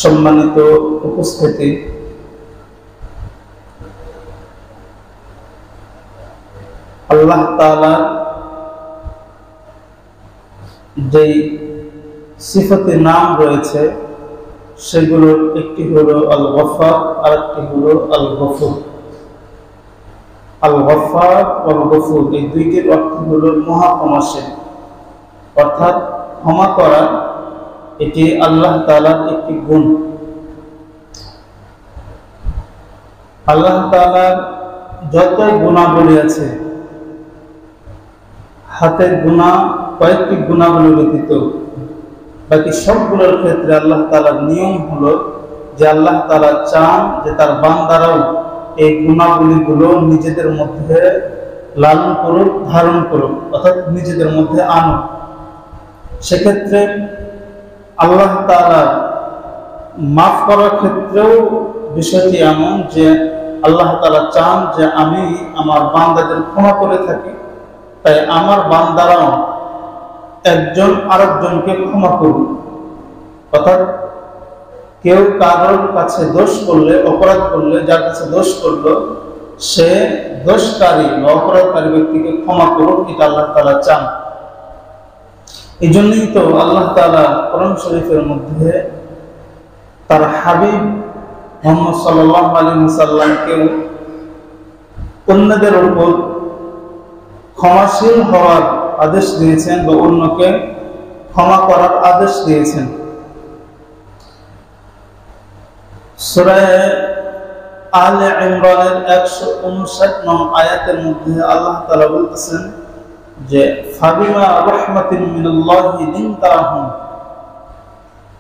সম্মানিত উপস্থিতি, আল্লাহ তাআলা যে সিফাতে নাম রয়েছে সেগুলোর একটি হলো আল গফফার আর একটি হলো আল গফুর। আল গফফার ওয়াল গফুর এই দুইটির অর্থ হলো মহাক্ষমাশীল, অর্থাৎ ক্ষমা করা। এটি আল্লাহ তাআলার একটি গুণ। আল্লাহ তাআলার যত গুণাবলী আছে, হাতের গুনাহ কয়েকটি গুণাবলী ব্যতীত বাকি সবগুলোর ক্ষেত্রে আল্লাহ তাআলার নিয়ম হলো যে আল্লাহ তাআলা চান যে তার বান্দারাও এই গুণাবলীগুলো নিজেদের মধ্যে লালন করুক, ধারণ করুক, অর্থাৎ নিজেদের মধ্যে আনুক। সেক্ষেত্রে আল্লাহ তাআলা মাফ করার ক্ষেত্রেও বিষয়টি এমন যে আল্লাহ তাআলা চান যে আমি আমার বান্দাদের ক্ষমা করে থাকি, তাই আমার বান্দারাও একজন আরেকজনকে ক্ষমা করুন। অর্থাৎ কেউ কারোর কাছে দোষ করলে, অপরাধ করলে, যার কাছে দোষ করলো সে দোষকারী বা অপরাধকারী ব্যক্তিকে ক্ষমা করুন, এটা আল্লাহ তাআলা চান। এই জন্যই তো আল্লাহ তাআলা কোরআন শরীফের মধ্যে তার হাবিব মুহাম্মদ সাল্লাল্লাহু আলাইহি ওয়াসাল্লামকে অন্যদের উপর ক্ষমাশীল হওয়ার আদেশ দিয়েছেন বা অন্যকে ক্ষমা করার আদেশ দিয়েছেন। সূরা আলে ইমরানের 159 নং আয়াতের মধ্যে আল্লাহ তাআলা বলতেছেন যে ফাবিমা রাহমাতিন মিনাল্লাহি লিনতা লাহুম,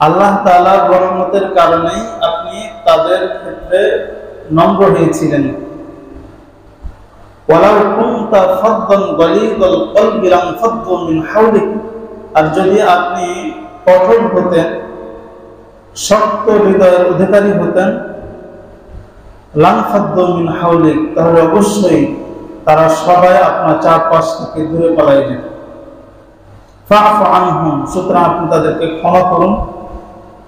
আল্লাহ তাআলার রহমতের কারণেই আপনি তাদের ক্ষেত্রে নম্র হয়েছিলেন। ওয়ালাউ কুনতা ফাদ্দান গালিযাল কলবি লানফাদ্দু মিন হাওলিক, আর যদি আপনি কঠোর হতেন, শক্ত হৃদয়ের অধিকারী হতেন, লানফাদ্দু মিন হাওলিক, তাহলে অবশ্যই তারা সবাই আপনার চারপাশ থেকে দূরে পালিয়ে যেত। ফা'ফু আনহুম, সুতরাং আপনি তাদেরকে ক্ষমা করুন।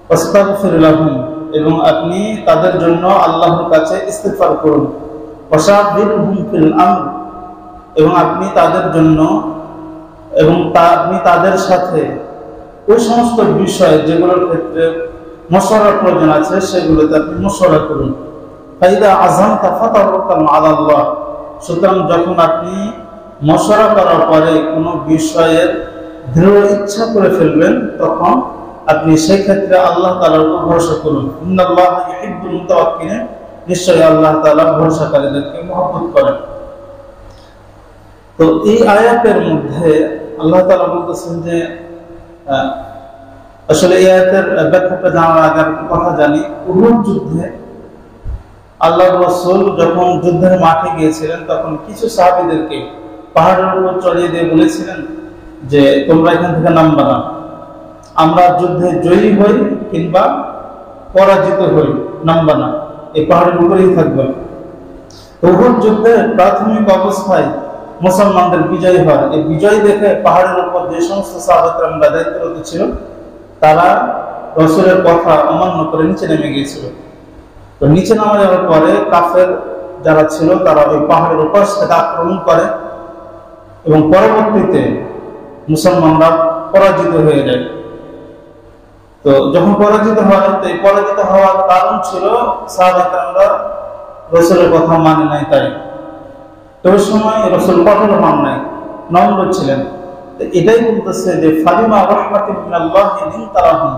ওয়াস্তাগফির লাহুম, এবং আপনি তাদের জন্য আল্লাহর কাছে ইস্তিগফার করুন। ওয়াশাবিরহুম ফিল আমর, এবং আপনি তাদের জন্য এবং আপনি তাদের সাথে ওই সমস্ত বিষয় যেগুলোর ক্ষেত্রে মশওয়ারার প্রয়োজন আছে সেগুলোতে আপনি মশওয়ারা করুন। ফাইদা আযামতা ফাতাওয়াক্কাল আলাল্লাহ, সুতরাং যখন আপনি মশওয়ারা করার পরে কোনো বিষয়ের দৃঢ় ইচ্ছা করে ফেলবেন তখন আপনি সেই ক্ষেত্রে আল্লাহ তাআলার উপর ভরসা করুন। ইন্নাল্লাহা ইউহিব্বুল মুতাওয়াক্কিলিন, নিশ্চয়ই আল্লাহ তাআলা ভরসাকারীদেরকে মহব্বত করেন। তো এই আয়াতের মধ্যে আল্লাহ তাআলা বলতেছেন যে আসলে এই আয়াতের ব্যাখ্যাটা জানার আগে একটা কথা জানি। উহুদ যুদ্ধে আল্লাহর রাসূল যখন যুদ্ধের মাঠে গিয়েছিলেন তখন কিছু সাহাবীদেরকে পাহাড়ের উপর চড়িয়ে দিয়ে বলেছিলেন যে তোমরা এখান থেকে নামবা না, আমরা যুদ্ধে জয়ী হই কিংবা পরাজিত হই, নামবা না, এই পাহাড়ের উপরেই থাকবে। উহুদ যুদ্ধের প্রাথমিক অবস্থায় মুসলমানদের বিজয় হয়। এই বিজয় দেখে পাহাড়ের উপর যে সমস্ত সাহাবায়ে দায়িত্বরত ছিল তারা রাসূলের কথা অমান্য করে নিচে নেমে গিয়েছিল। তো নিচে নামা যাওয়ার পরে কাফের যারা ছিল তারা ওই পাহাড়ের উপর থেকে আক্রমণ করে এবং পরবর্তীতে মুসলমানরা পরাজিত হয়ে যায়। তো যখন পরাজিত হয়, তো এই পরাজিত হওয়ার কারণ ছিল সাহাবায়ে রাসূলের কথা মানে নাই। তাই তো ওই সময় রাসূল কঠোর হন নাই, নম্র ছিলেন। তো এটাই বলতেছে যে ফাবিমা রাহমাতিন মিনাল্লাহি লিনতা লাহুম,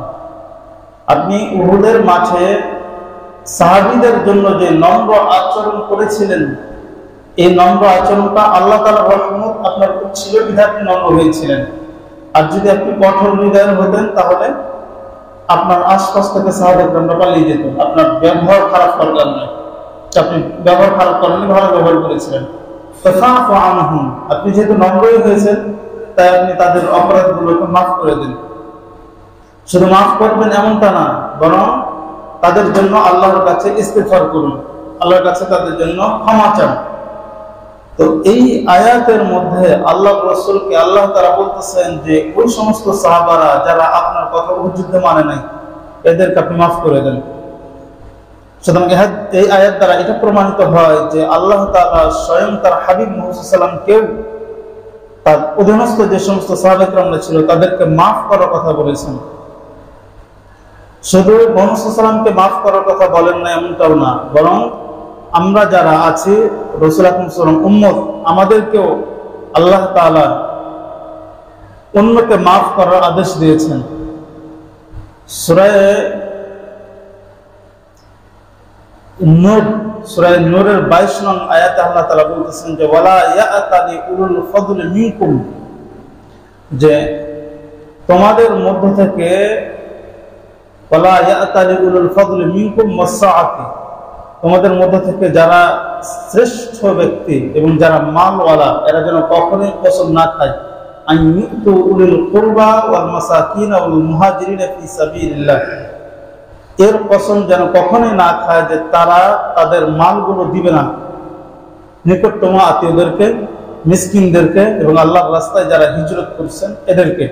আপনি উহুদের মাঠে সাহাবীদের জন্য যে নম্র আচরণ করেছিলেন, এই নম্র আচরণটা আল্লাহ তাআলার রহমত আপনার উপর ছিল বিধায় আপনি নম্র হয়েছিলেন। আর যদি আপনি কঠোর হৃদয়ের হতেন তাহলে আপনার আশপাশ থেকে সাহাবায়ে পালিয়ে যেত। আপনার ব্যবহার খারাপ করার কারণে, আপনি ব্যবহার খারাপ করেননি, ভালো ব্যবহার করেছিলেন। ফা'ফু আনহুম, আপনি যেহেতু নম্রই হয়েছেন তাই আপনি তাদের অপরাধগুলোকে মাফ করে দিন। শুধু মাফ করবেন এমনটা না, বরং তাদের জন্য আল্লাহর কাছে ইস্তিগফার করুন, আল্লাহর কাছে তাদের জন্য ক্ষমা চান। তো এই আয়াতের মধ্যে আল্লাহর রাসূলকে আল্লাহ তাআলা বলতেছেন যে ওই সমস্ত সাহাবারা যারা আপনার কথা উহুদ যুদ্ধে মানে নাই, এদেরকে আপনি মাফ করে দেন। সুতরাং এই আয়াত দ্বারা এটা প্রমাণিত হয় যে আল্লাহ তাআলা স্বয়ং তার হাবিব মুহাম্মদ সাল্লাল্লাহু আলাইহি ওয়াসাল্লামকে তার অধীনস্থ যে সমস্ত সাহাবা কিরামরা ছিল তাদেরকে মাফ করার কথা বলেছেন। শুধু মুহাম্মদ সাল্লাল্লাহু আলাইহি ওয়াসাল্লামকে মাফ করার কথা বলেন না এমনটাও না, বরং আমরা যারা আছি রাসূল আকরাম সাল্লাল্লাহু আলাইহি ওয়াসাল্লাম উম্মত, আমাদেরকেও আল্লাহ তাআলা অন্যকে মাফ করার আদেশ দিয়েছেন। সূরা নূরের 22 নং আয়াতে আল্লাহ তাআলা বলতেছেন যে ওয়ালা ইয়াতালি উলুল ফাদলি মিনকুম, যে তোমাদের মধ্য থেকে ওয়ালা ইয়াতালি উলুল ফাদলি মিনকুম ওয়াসআতি, তোমাদের মধ্য থেকে যারা শ্রেষ্ঠ ব্যক্তি এবং যারা মালওয়ালা এরা যেন কখনোই পছন্দ না খায় আন ইউতু উলিল কুরবা ওয়াল মাসাকিন ওয়াল মুহাজিরিন ফি সাবিলিল্লাহ, এর পছন্দ যেন কখনোই না খায় যে তারা তাদের মালগুলো দিবে না নিকটতম আত্মীয়দেরকে, মিসকিনদেরকে এবং আল্লাহর রাস্তায় যারা হিজরত করছেন এদেরকে।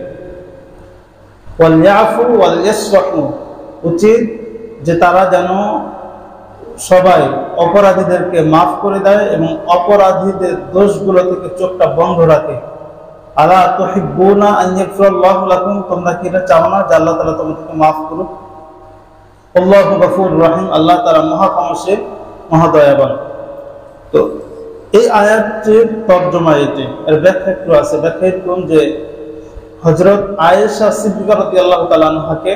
ওয়াল ইয়াফু ওয়াল ইয়াসফাহু, উচিত যে তারা যেন সবাই অপরাধীদেরকে মাফ করে দেয় এবং অপরাধীদের দোষগুলো থেকে চোখটা বন্ধ রাখে। আলা তুহিব্বুনা আন ইয়াগফিরাল্লাহু লাকুম, তোমরা কি এটা চাও না যে আল্লাহ তাআলা তোমাদেরকে মাফ করুক? আল্লাহু গফুরুর রহিম, আল্লাহ তাআলা মহা ক্ষমাশীল মহা দয়াবান। তো এই আয়াতটির তরজমা এটি, এর ব্যাখ্যা একটু আছে। ব্যাখ্যা এরকম যে হযরত আয়েশা সিদ্দিকা রাদিয়াল্লাহু তাআলা আনহাকে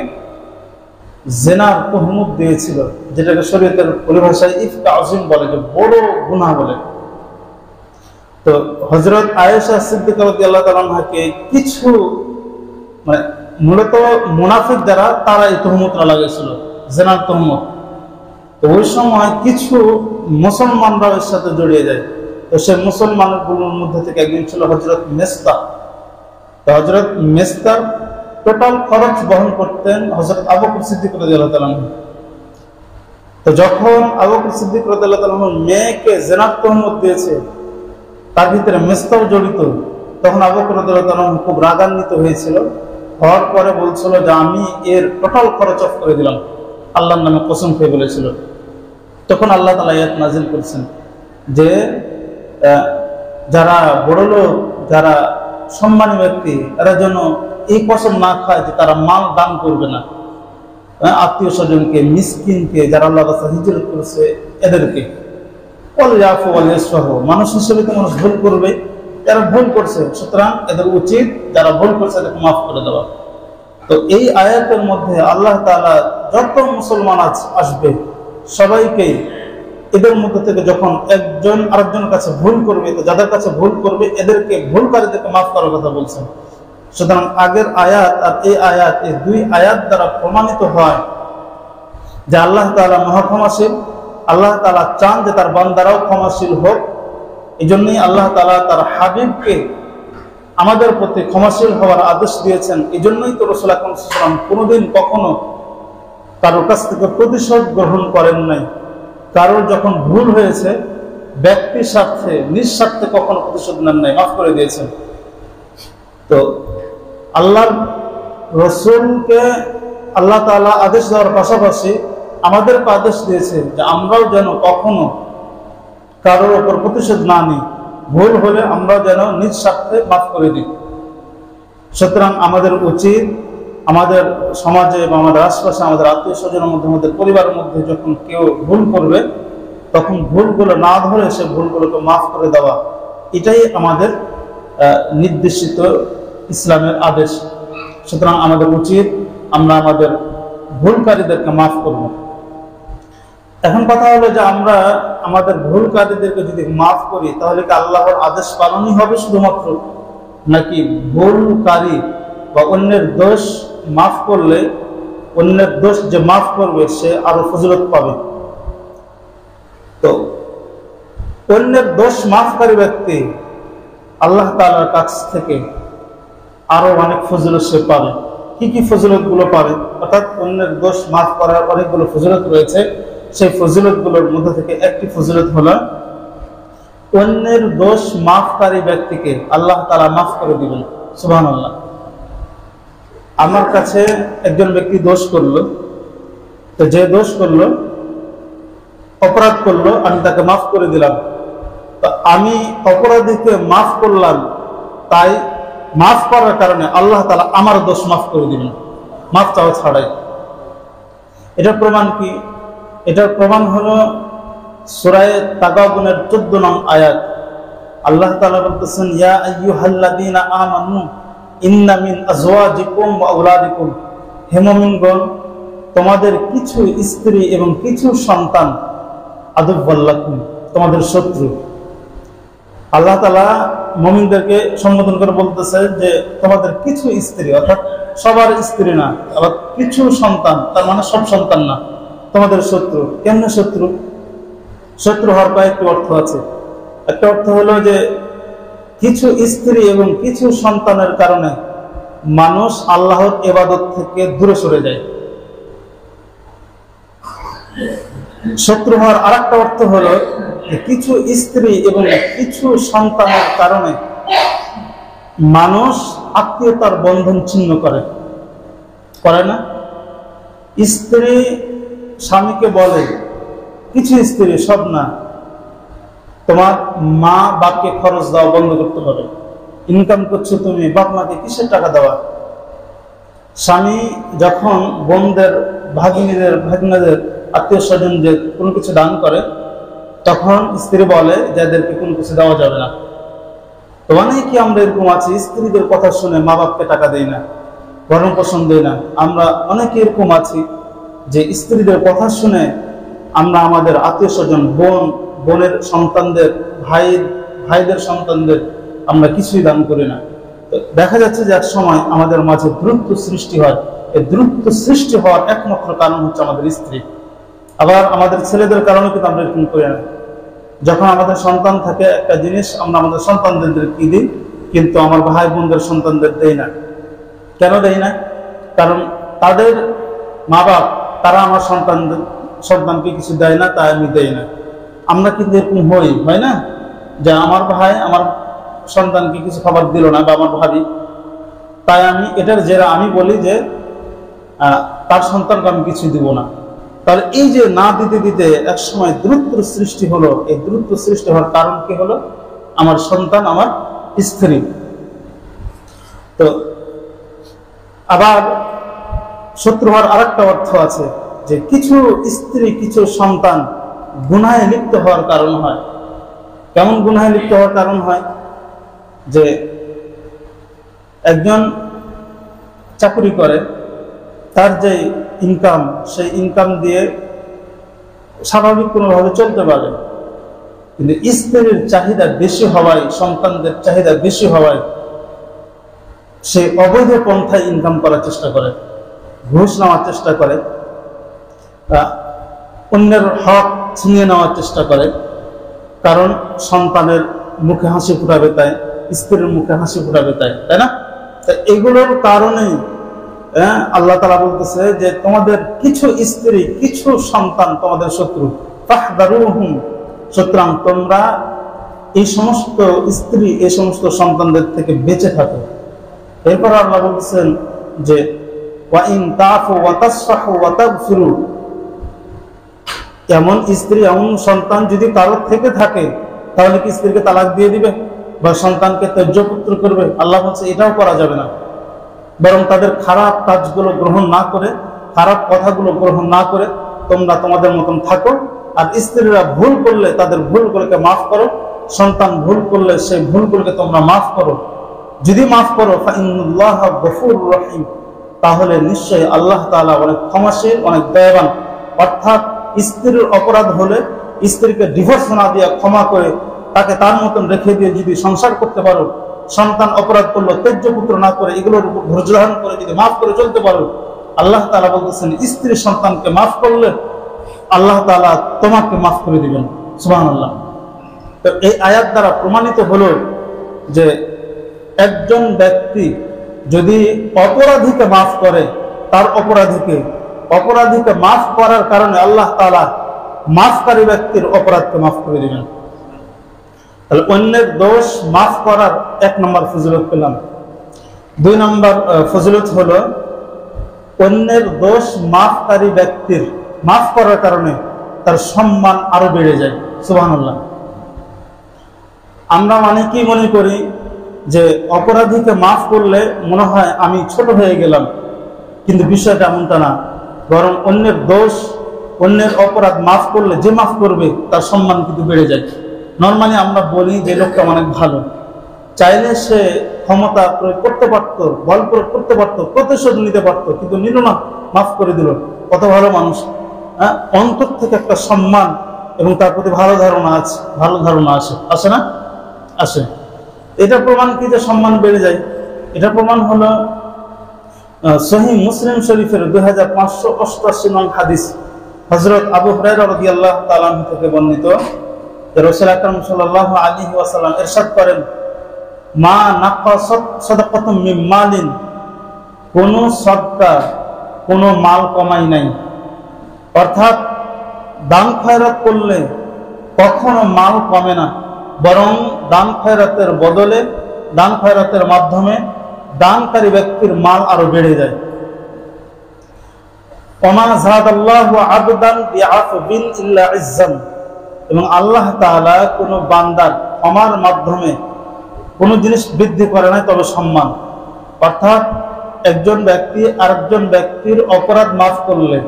জিনার তুহমত দিয়েছিল, যেটাকে শরীয়তের পরিভাষায় ইফক আযীম বলে, যে বড় গুনাহ বলে। তো হযরত আয়েশা সিদ্দিকা রাদিয়াল্লাহু তাআলা আনহাকে কিছু মানে মূলত মুনাফিক যারা তারা এই তুহমতটা লাগাইছিল, জিনার তুহমত। তো ওই সময় কিছু মুসলমানরা এর সাথে জড়িয়ে যায়। তো সেই মুসলমানগুলোর মধ্যে থেকে একজন ছিল হযরত মিসতাহ। তো হযরত মিসতাহ টোটাল খরচ বহন করতেন হযরত আবু বকর সিদ্দিক রাদিয়াল্লাহু তাআলা আনহু। তো যখন আবু বকর সিদ্দিক রাদিয়াল্লাহু তাআলা আনহু মেয়েকে জিনার তুহমত দিয়েছে, তার ভিতরে মিসতাহ জড়িত, তখন আবু বকর রাদিয়াল্লাহু তাআলা আনহু খুব রাগান্বিত হয়েছিল। হওয়ার পরে বলছিল যে আমি এর টোটাল খরচ অফ করে দিলাম, আল্লাহর নামে কসম খেয়ে বলেছিল। তখন আল্লাহ তাআলা আয়াত নাযিল করেছেন যে যারা বড় লোক, যারা সম্মানী ব্যক্তি, এরা যেন এই কসম না খায় যে তারা মাল দান করবে না আত্মীয় স্বজনকে, মিসকিনকে, যারা আল্লাহর রাস্তায় হিজরত করেছে এদেরকে। ওয়াল ইয়াফু ওয়াল ইয়াসফাহু, মানুষ হিসেবে তো মানুষ ভুল করবে, যারা ভুল করছে সুতরাং এদের উচিত যারা ভুল করছে তাদেরকে মাফ করে দেওয়া। তো এই আয়াতের মধ্যে আল্লাহ তাআলা যত মুসলমান আসবে সবাইকে এদের মধ্যে থেকে যখন একজন আরেকজনের কাছে ভুল করবে, তো যাদের কাছে ভুল করবে এদেরকে, ভুলকারীদেরকে মাফ করার কথা বলছেন। সুতরাং আগের আয়াত আর এই আয়াত, এই দুই আয়াত দ্বারা প্রমাণিত হয় যে আল্লাহ তাআলা মহা ক্ষমাশীল। আল্লাহ তাআলা চান যে তার বান্দারাও ক্ষমাশীল হোক। এই জন্যই আল্লাহ তাআলা তার হাবিবকে আমাদের প্রতি ক্ষমাশীল হওয়ার আদেশ দিয়েছেন। এই জন্যই তো রাসূল আকরাম সাল্লাল্লাহু আলাইহি ওয়াসাল্লাম কোনোদিন কখনো কারোর কাছ থেকে প্রতিশোধ গ্রহণ করেন নাই। কারোর যখন ভুল হয়েছে ব্যক্তির স্বার্থে, নিঃস্বার্থে কখনো প্রতিশোধ নেন নাই, মাফ করে দিয়েছেন। তো আল্লাহর রাসূলকে আল্লাহ তাআলা আদেশ দেওয়ার পাশাপাশি আমাদেরকে আদেশ দিয়েছে যে আমরাও যেন কখনো কারোর উপর প্রতিশোধ না নিই, ভুল হলে আমরা যেন নিজ স্বার্থে মাফ করে দিই। সুতরাং আমাদের উচিত আমাদের সমাজে বা আমাদের আশপাশে, আমাদের আত্মীয় স্বজনের মধ্যে, আমাদের পরিবারের মধ্যে যখন কেউ ভুল করবে তখন ভুলগুলো না ধরে সে ভুলগুলোকে মাফ করে দেওয়া, এটাই আমাদের নির্দেশিত ইসলামের আদেশ। সুতরাং আমাদের উচিত আমরা আমাদের ভুলকারীদেরকে মাফ করব। এখন কথা হলো যে আমরা আমাদের ভুলকারীদেরকে যদি মাফ করি তাহলে কি আল্লাহর আদেশ পালনই হবে শুধুমাত্র, নাকি ভুলকারী বা অন্যের দোষ মাফ করলে অন্যের দোষ যে মাফ করবে সে আরো ফজিলত পাবে? তো অন্যের দোষ মাফকারী ব্যক্তি আল্লাহ তাআলার কাছ থেকে আরো অনেক ফজিলত সে পাবে। কি কি ফজিলত গুলো পাবে? অর্থাৎ অন্যের দোষ মাফ করার অনেকগুলো ফজিলত রয়েছে। সেই ফজিলত গুলোর মধ্যে থেকে একটি ফজিলত হলো অন্যের দোষ মাফকারী ব্যক্তিকে আল্লাহ তাআলা মাফ করে দিবেন। সুবহানাল্লাহ। আমার কাছে একজন ব্যক্তি দোষ করলো, তো যে দোষ করলো, অপরাধ করলো, আমি তাকে মাফ করে দিলাম। তো আমি অপরাধীকে মাফ করলাম, তাই মাফ করার কারণে আল্লাহ তাআলা আমার দোষ মাফ করে দিবেন, মাফ চাওয়া ছাড়াই। এটার প্রমাণ কি? এটার প্রমাণ হলো সূরা তাগাবুনের 14 নং আয়াত। আল্লাহ তাআলা বলতেছেন, ইয়া আইয়ুহাল্লাযীনা আমানু ইন্না মিন আজওয়াজিকুম ওয়া আওলাদিকুম, হে মুমিনগণ, তোমাদের কিছু স্ত্রী এবং কিছু সন্তান আদুওয়াল্লাকুম, তোমাদের শত্রু। আল্লাহ তাআলা মুমিনদেরকে সম্বোধন করে বলতেছে যে তোমাদের কিছু স্ত্রী, অর্থাৎ সবার স্ত্রী না, আবার কিছু সন্তান, তার মানে সব সন্তান না, তোমাদের শত্রু। কেমনে শত্রু? শত্রু হওয়ার কয়েকটি অর্থ আছে। একটা অর্থ হলো যে কিছু স্ত্রী এবং কিছু সন্তানের কারণে মানুষ আল্লাহর ইবাদত থেকে দূরে সরে যায়। শত্রু হওয়ার আরেকটা অর্থ হলো কিছু স্ত্রী এবং কিছু সন্তানের কারণে মানুষ আত্মীয়তার বন্ধন ছিন্ন করে না? স্ত্রী স্বামীকে বলে, কিছু স্ত্রী, সব না, তোমার মা বাপকে খরচ দেওয়া বন্ধ করতে হবে, ইনকাম করছো তুমি, বাপ মাকে কিসের টাকা দেওয়া। স্বামী যখন বোনদের, ভাগিনীদের, ভাগিনাদের, আত্মীয় স্বজনদের কোনো কিছু দান করে, তখন স্ত্রী বলে যে এদেরকে কোনো কিছু দেওয়া যাবে না। তো অনেকে আমরা এরকম আছি, স্ত্রীদের কথা শুনে মা বাপকে টাকা দেই না, ভরণ পোষণ দেই না। আমরা অনেকে এরকম আছি যে স্ত্রীদের কথা শুনে আমরা আমাদের আত্মীয় স্বজন, বোনের সন্তানদের, ভাইদের সন্তানদের আমরা কিছুই দান করি না। তো দেখা যাচ্ছে যে এক সময় আমাদের মাঝে দ্রুত সৃষ্টি হয়। এই দ্রুত সৃষ্টি হওয়ার একমাত্র কারণ হচ্ছে আমাদের স্ত্রী। আবার আমাদের ছেলেদের কারণে কিন্তু আমরা এরকম করি না। যখন আমাদের সন্তান থাকে, একটা জিনিস আমরা আমাদের সন্তানদের কি দিই, কিন্তু আমার ভাই বোনদের সন্তানদের দেই না। কেন দেই না? কারণ তাদের মা বাপ, তারা আমার সন্তানকে কিছু দেয় না, তাই আমি দেই না। আমরা কিন্তু এরকম হয় না, যে আমার ভাই আমার সন্তানকে কিছু খাবার দিল না, বা আমার ভাবি, তাই আমি এটার জেরা আমি বলি যে তার সন্তানকে আমি কিছু দিব না। তাহলে এই যে না দিতে দিতে এক সময় দ্রুত সৃষ্টি হলো। এই দ্রুত সৃষ্টি হওয়ার কারণ কি হলো? আমার সন্তান, আমার স্ত্রী। তো আবার শত্রু হওয়ার আরেকটা অর্থ আছে, যে কিছু স্ত্রী, কিছু সন্তান গুনাহে লিপ্ত হওয়ার কারণ হয়। কেমন গুনাহে লিপ্ত হওয়ার কারণ হয়? যে একজন চাকরি করে, তার যে ইনকাম, সেই ইনকাম দিয়ে স্বাভাবিক কোনোভাবে চলতে পারে, কিন্তু স্ত্রীর চাহিদা বেশি হওয়ায়, সন্তানদের চাহিদা বেশি হওয়ায় সে অবৈধ পন্থায় ইনকাম করার চেষ্টা করে, ঘুষ নেওয়ার চেষ্টা করে, অন্যের হক ছিনিয়ে নেওয়ার চেষ্টা করে। কারণ সন্তানের মুখে হাসি ফুটাবে তাই, স্ত্রীর মুখে হাসি ফুটাবে তাই, তাই না? এগুলোর কারণেই আল্লাহ তাআলা বলতেছে যে তোমাদের কিছু স্ত্রী, কিছু সন্তান তোমাদের শত্রু, ফাহদারুহুম, সুতরাং তোমরা এই সমস্ত স্ত্রী, এই সমস্ত সন্তানদের থেকে বেঁচে থাকো। এরপর আল্লাহ বলতেছেন যে ওয়া ইন তাফু ওয়া তাসফাহু ওয়া তাগফিরু, এমন স্ত্রী, এমন সন্তান যদি কারোর থেকে থাকে, তাহলে কি স্ত্রীকে তালাক দিয়ে দিবে বা সন্তানকে ত্যায্যপুত্র করবে? আল্লাহ বলছে এটাও করা যাবে না। বরং তাদের খারাপ কাজগুলো গ্রহণ না করে, খারাপ কথাগুলো গ্রহণ না করে তোমরা তোমাদের মতন থাকো। আর স্ত্রীরা ভুল করলে তাদের ভুলগুলোকে মাফ করো, সন্তান ভুল করলে সেই ভুলগুলোকে তোমরা মাফ করো। যদি মাফ করো ফাইন্নাল্লাহা গফুরুর রহিম, তাহলে নিশ্চয়ই আল্লাহ তাআলা অনেক ক্ষমাশীল, অনেক দয়াবান। অর্থাৎ স্ত্রীর অপরাধ হলে স্ত্রীকে ডিভোর্স না দিয়ে ক্ষমা করে তাকে তার মতন রেখে দিয়ে যদি সংসার করতে পারো, সন্তান অপরাধ করলো ত্যায্য পুত্র না করে এগুলোর উপর ধৈর্য ধারণ করে যদি মাফ করে চলতে পারো, আল্লাহ তাআলা বলতেছেন স্ত্রী সন্তানকে মাফ করলে আল্লাহ তাআলা তোমাকে মাফ করে দিবেন। সুবহানাল্লাহ। তো এই আয়াত দ্বারা প্রমাণিত হলো যে একজন ব্যক্তি যদি অপরাধীকে মাফ করে, তার অপরাধীকে মাফ করার কারণে আল্লাহ তাআলা মাফকারী ব্যক্তির অপরাধকে মাফ করে দিবেন। তাহলে অন্যের দোষ মাফ করার 1 নম্বর ফজিলত পেলাম। 2 নম্বর ফজিলত হলো অন্যের দোষ মাফকারী ব্যক্তির মাফ করার কারণে তার সম্মান আরো বেড়ে যায়। সুবহানাল্লাহ। আমরা অনেকেই মনে করি যে অপরাধীকে মাফ করলে মনে হয় আমি ছোট হয়ে গেলাম, কিন্তু বিষয়টা এমনটা না। বরং অন্যের দোষ, অন্যের অপরাধ মাফ করলে যে মাফ করবে তার সম্মান কিন্তু বেড়ে যায়। নর্মালি আমরা বলি যে লোকটা অনেক ভালো, চাইলে সে ক্ষমতা প্রয়োগ করতে পারত, বল প্রয়োগ করতে পারত, প্রতিশোধ নিতে পারত, কিন্তু নিল না, মাফ করে দিল। কত ভালো মানুষ। অন্তর থেকে একটা সম্মান এবং তার প্রতি ভালো ধারণা আছে, ভালো ধারণা আসে না? আসে। এটা প্রমাণ কি যে সম্মান বেড়ে যায়? এটা প্রমাণ হলো সহিহ মুসলিম শরীফের 2588 নং হাদিস, হযরত আবু হুরায়রা রাদিয়াল্লাহু তাআলা থেকে বর্ণিত যে রাসূল আকরাম সাল্লাল্লাহু আলাইহি ওয়াসাল্লাম ইরশাদ করেন, মা নাকাসাত সাদাকাতুম মিন মালিন, কোন সদকা কোন মাল কমাই নাই। অর্থাৎ দান খয়রাত করলে কখনো মাল কমে না, বরং দান খয়রাতের বদলে, দান খয়রাতের মাধ্যমে দানকারী ব্যক্তির মাল আরো বেড়ে যায়। ওমা যাদাল্লাহু আবদান বিআফবিন ইল্লা ইজ্জান, এবং আল্লাহ তাআলা কোনো বান্দার ক্ষমার মাধ্যমে কোনো জিনিস বৃদ্ধি করে না, তবে সম্মান। অর্থাৎ একজন ব্যক্তি আরেকজন ব্যক্তির অপরাধ মাফ করলে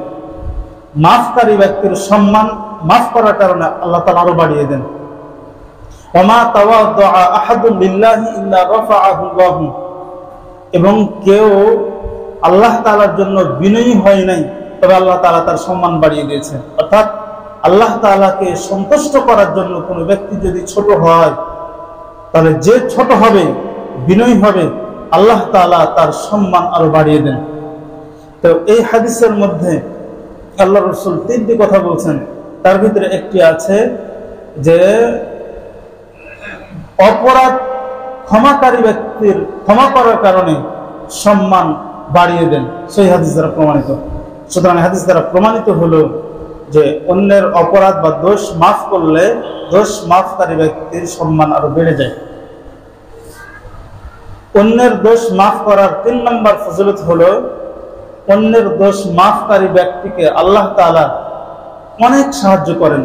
মাফকারী ব্যক্তির সম্মান মাফ করার কারণে আল্লাহ তাআলা আরো বাড়িয়ে দেন। ওমা তাওয়াদা আহাদুন লিল্লাহি ইল্লা রাফাআহু আল্লাহু, এবং কেউ আল্লাহ তাআলার জন্য বিনয়ী হয় নাই, তবে আল্লাহ তাআলা তার সম্মান বাড়িয়ে দিয়েছেন। অর্থাৎ আল্লাহ তাআলাকে সন্তুষ্ট করার জন্য কোনো ব্যক্তি যদি ছোট হয়, তাহলে যে ছোট হবে, বিনয়ী হবে, আল্লাহ তাআলা তার সম্মান আরো বাড়িয়ে দেন। তো এই হাদিসের মধ্যে আল্লাহ রাসূল তিনটি কথা বলছেন। তার ভিতরে একটি আছে যে অপরাধ ক্ষমাকারী ব্যক্তির ক্ষমা করার কারণে সম্মান বাড়িয়ে দেন। সেই হাদিস দ্বারা প্রমাণিত। সুতরাং হাদিস দ্বারা প্রমাণিত হলো যে অন্যের অপরাধ বা দোষ মাফ করলে দোষ মাফকারী ব্যক্তির সম্মান আরো বেড়ে যায়। অন্যের দোষ মাফ করার 3 নম্বর ফজিলত হলো, অন্যের দোষ মাফকারী ব্যক্তিকে আল্লাহ তাআলা অনেক সাহায্য করেন।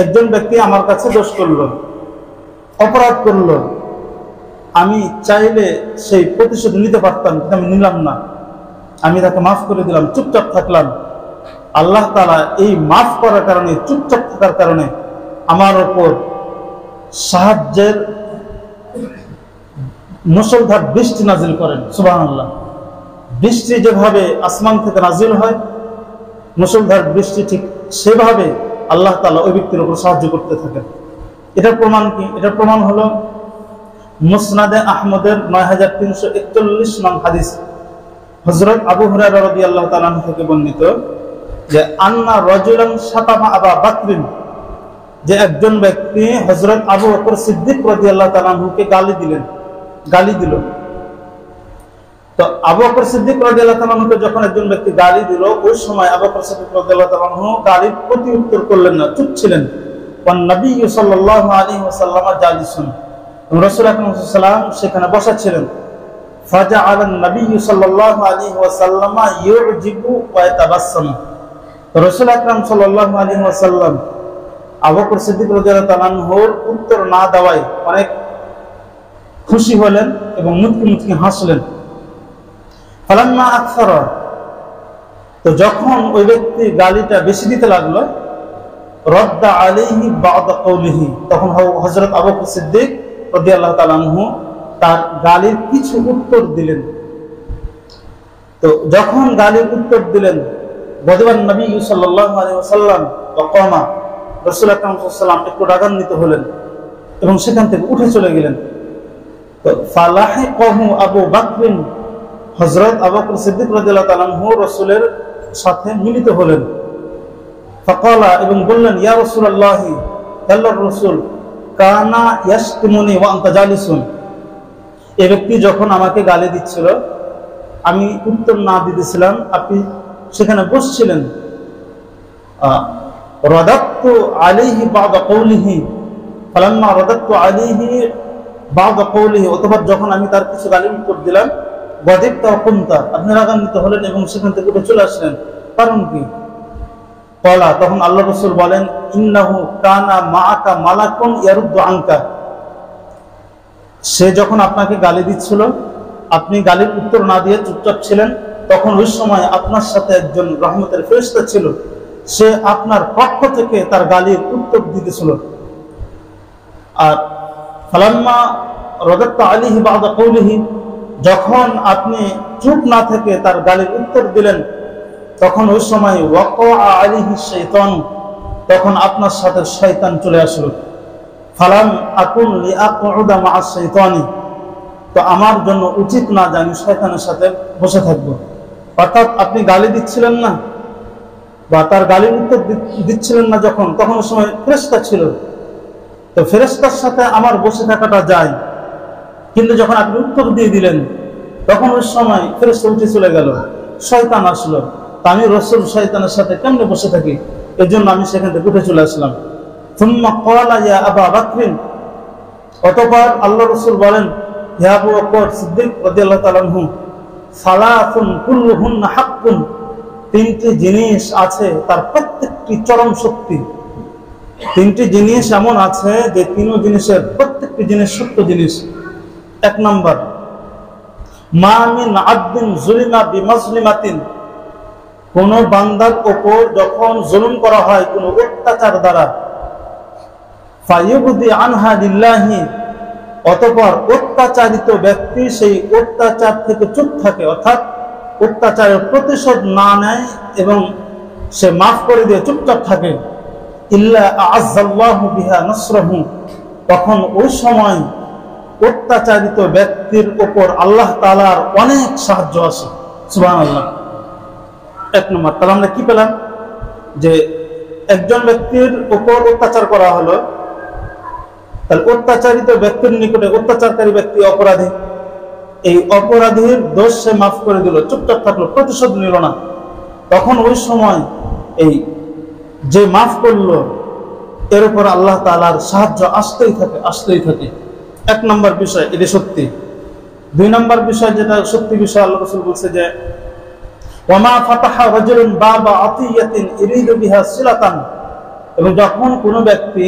একজন ব্যক্তি আমার কাছে দোষ করলো, অপরাধ করলো, আমি চাইলে সেই প্রতিশোধ নিতে পারতাম, কিন্তু আমি নিলাম না। আমি তাকে মাফ করে দিলাম, চুপচাপ থাকলাম। আল্লাহ তাআলা এই মাফ করার কারণে, চুপচাপ থাকার কারণে আমার ওপর সাহায্যের মুষলধার বৃষ্টি নাজিল করেন। সুবহানাল্লাহ। বৃষ্টি যেভাবে আসমান থেকে নাজিল হয়, মুষলধার বৃষ্টি, ঠিক সেভাবে আল্লাহ তাআলা ওই ব্যক্তির উপর সাহায্য করতে থাকেন। এটার প্রমাণ কি? এটার প্রমাণ হলো মুসনাদে আহমদের 9341 নং হাদিস, হযরত আবু হুরায়রা রাদিয়াল্লাহু তাআলা থেকে বর্ণিত যে আন্না রাজুলান শাতামা আবা বকর, যে একজন ব্যক্তি হযরত আবু বকর সিদ্দিক রাদিয়াল্লাহু তাআলা কে গালি দিল। তো আবু বকর সিদ্দিক রাদিয়াল্লাহু তাআলা কে যখন একজন ব্যক্তি গালি দিল, ওই সময় আবু বকর সিদ্দিক রাদিয়াল্লাহু তাআলা গালির প্রতি উত্তর করলেন না, চুপ ছিলেন। ওয়ান নবী সাল্লাল্লাহু আলাইহি ওয়াসাল্লাম জালিসুন, রাসূল আকরাম সাল্লাল্লাহু আলাইহি ওয়াসাল্লাম সেখানে বসা ছিলেন। ফাজাআলা নবী সাল্লাল্লাহু আলাইহি ওয়াসাল্লাম ইউজিবু ওয়া ইয়াতাবাসসাম, রাসূল আকরাম সাল্লাল্লাহু আলাইহি ওয়াসাল্লাম আবু বকর সিদ্দিক রাদিয়াল্লাহু তাআলা আনহুর উত্তর না দেওয়ায় অনেক খুশি হলেন এবং মুচকি মুচকি হাসলেন। ফালাম্মা আকসারা, তো যখন ওই ব্যক্তি গালিটা বেশি দিতে লাগলো, রদ্দা আলাইহি বা'দা কওলিহি, তখন হযরত আবু বকর সিদ্দিক রাদিয়াল্লাহু তাআলা আনহু তার গালির কিছু উত্তর দিলেন। তো যখন গালির উত্তর দিলেন, গদিবান নবী সাল্লাল্লাহু আলাইহি ওয়াসাল্লাম ওয়াকামা, রাসূল আকরাম সাল্লাল্লাহু আলাইহি ওয়াসাল্লাম একটু রাগান্বিত হলেন এবং সেখান থেকে উঠে চলে গেলেন। তো ফালাহিকাহু আবু বকর, হযরত আবু বকর সিদ্দিক রাদিয়াল্লাহু তাআলা আনহু রাসূলের সাথে মিলিত হলেন। ফাকালা, এবং বললেন, ইয়া রাসূলুল্লাহ, আল্লাহর রাসূল, কানা ইয়াশতিমুনি ওয়া আনতা জালিসুন, এই ব্যক্তি যখন আমাকে গালি দিচ্ছিল, আমি উত্তর না দিতেছিলাম, আপনি সেখানে বসছিলেন। রাদাতু আলাইহি বা'দা কওলিহি, ফালাম্মা রাদাতু আলাইহি বা'দা কওলিহি, অতঃপর যখন আমি তার কিছু গালির উত্তর দিলাম, গদিবতা ওয়া কুনতা, আপনি রাগান্বিত হলেন এবং সেখান থেকে উঠে চলে আসলেন। কারণ কি? কলা, তখন আল্লাহ রাসূল বলেন, ইন্নাহু কানা মাআকা মালাকুন ইয়ারুদ্দু আনকা। সে যখন আপনাকে গালি দিচ্ছিল, আপনি গালির উত্তর না দিয়ে চুপচাপ ছিলেন, তখন ওই সময় আপনার সাথে একজন রহমতের ফেরেশতা ছিল, সে আপনার পক্ষ থেকে তার গালির উত্তর দিতেছিল। আর ফালাম্মা রাদাত্তা আলাইহি বা'দা কওলিহি, যখন আপনি চুপ না থেকে তার গালির উত্তর দিলেন, তখন ওই সময় ওয়াকা আলাইহি শাইতান, তখন আপনার সাথে শয়তান চলে আসলো। ফালাম আকুন লিআকউদা মা'আশ শাইতানি, তো আমার জন্য উচিত না যে আমি শয়তানের সাথে বসে থাকবো। অর্থাৎ আপনি গালি দিচ্ছিলেন না বা তার গালির উত্তর দিচ্ছিলেন না যখন, তখন ওই সময় ফেরেশতা ছিল, তো ফেরেশতার সাথে আমার বসে থাকাটা যায়। কিন্তু যখন আপনি উত্তর দিয়ে দিলেন, তখন ওই সময় ফেরেশতা উঠে চলে গেল, শয়তান আসলো, তা আমি রাসূল শয়তানের সাথে কেমনে বসে থাকি? এর জন্য আমি সেখান থেকে উঠে চলে আসলাম। সুম্মা ক্বালা ইয়া আবা বকর, অতঃপর আল্লাহ রাসূল বলেন, হে আবু বকর সিদ্দিক রাদিয়াল্লাহু তাআলা আনহু, সালাসুন কুল্লুহুন্না হাক্কুন, তিনটি জিনিস আছে তার প্রত্যেকটি চরম সত্যি। তিনটি জিনিস এমন আছে যে তিন জিনিসের প্রত্যেকটি জিনিস সত্য জিনিস। এক নম্বর, মা মিন আবদিন যুলিমা বিমাজলিমাতিন, কোন বান্দার উপর যখন জুলুম করা হয় কোন অত্যাচার দ্বারা, ফায়ুবদি আনহা লিল্লাহি, অতঃপর অত্যাচারিত ব্যক্তি সেই অত্যাচার থেকে চুপ থাকে, অর্থাৎ অত্যাচারের প্রতিশোধ না নেয় এবং সে মাফ করে দিয়ে চুপচাপ থাকে, ইল্লা আ'আজ্জাল্লাহু বিহা নাসরাহু, তখন ওই সময় অত্যাচারিত ব্যক্তির উপর আল্লাহ তাআলার অনেক সাহায্য আসে। সুবহানাল্লাহ। এক নম্বর, তাহলে আমরা কি পেলাম? যে একজন ব্যক্তির উপর অত্যাচার করা হলো, তাহলে অত্যাচারিত ব্যক্তির নিকটে অত্যাচারকারী ব্যক্তি অপরাধী, এই অপরাধীর দোষ সে মাফ করে দিল, চুপচাপ থাকলো, প্রতিশোধ নিল না, তখন ওই সময় এই যে মাফ করলো এর উপর আল্লাহ তাআলার সাহায্য আসতেই থাকে, আসতেই থাকে। এক নম্বর বিষয়, এটা সত্যি। দুই নম্বর বিষয়, যেটা সত্যি বিষয়, আল্লাহ রাসূল বলছে যে ওয়ামা ফাতাহা রাজুলুন বাবা আতিয়াতিন ইরিদু বিহা সিলাতান, এবং যখন কোনো ব্যক্তি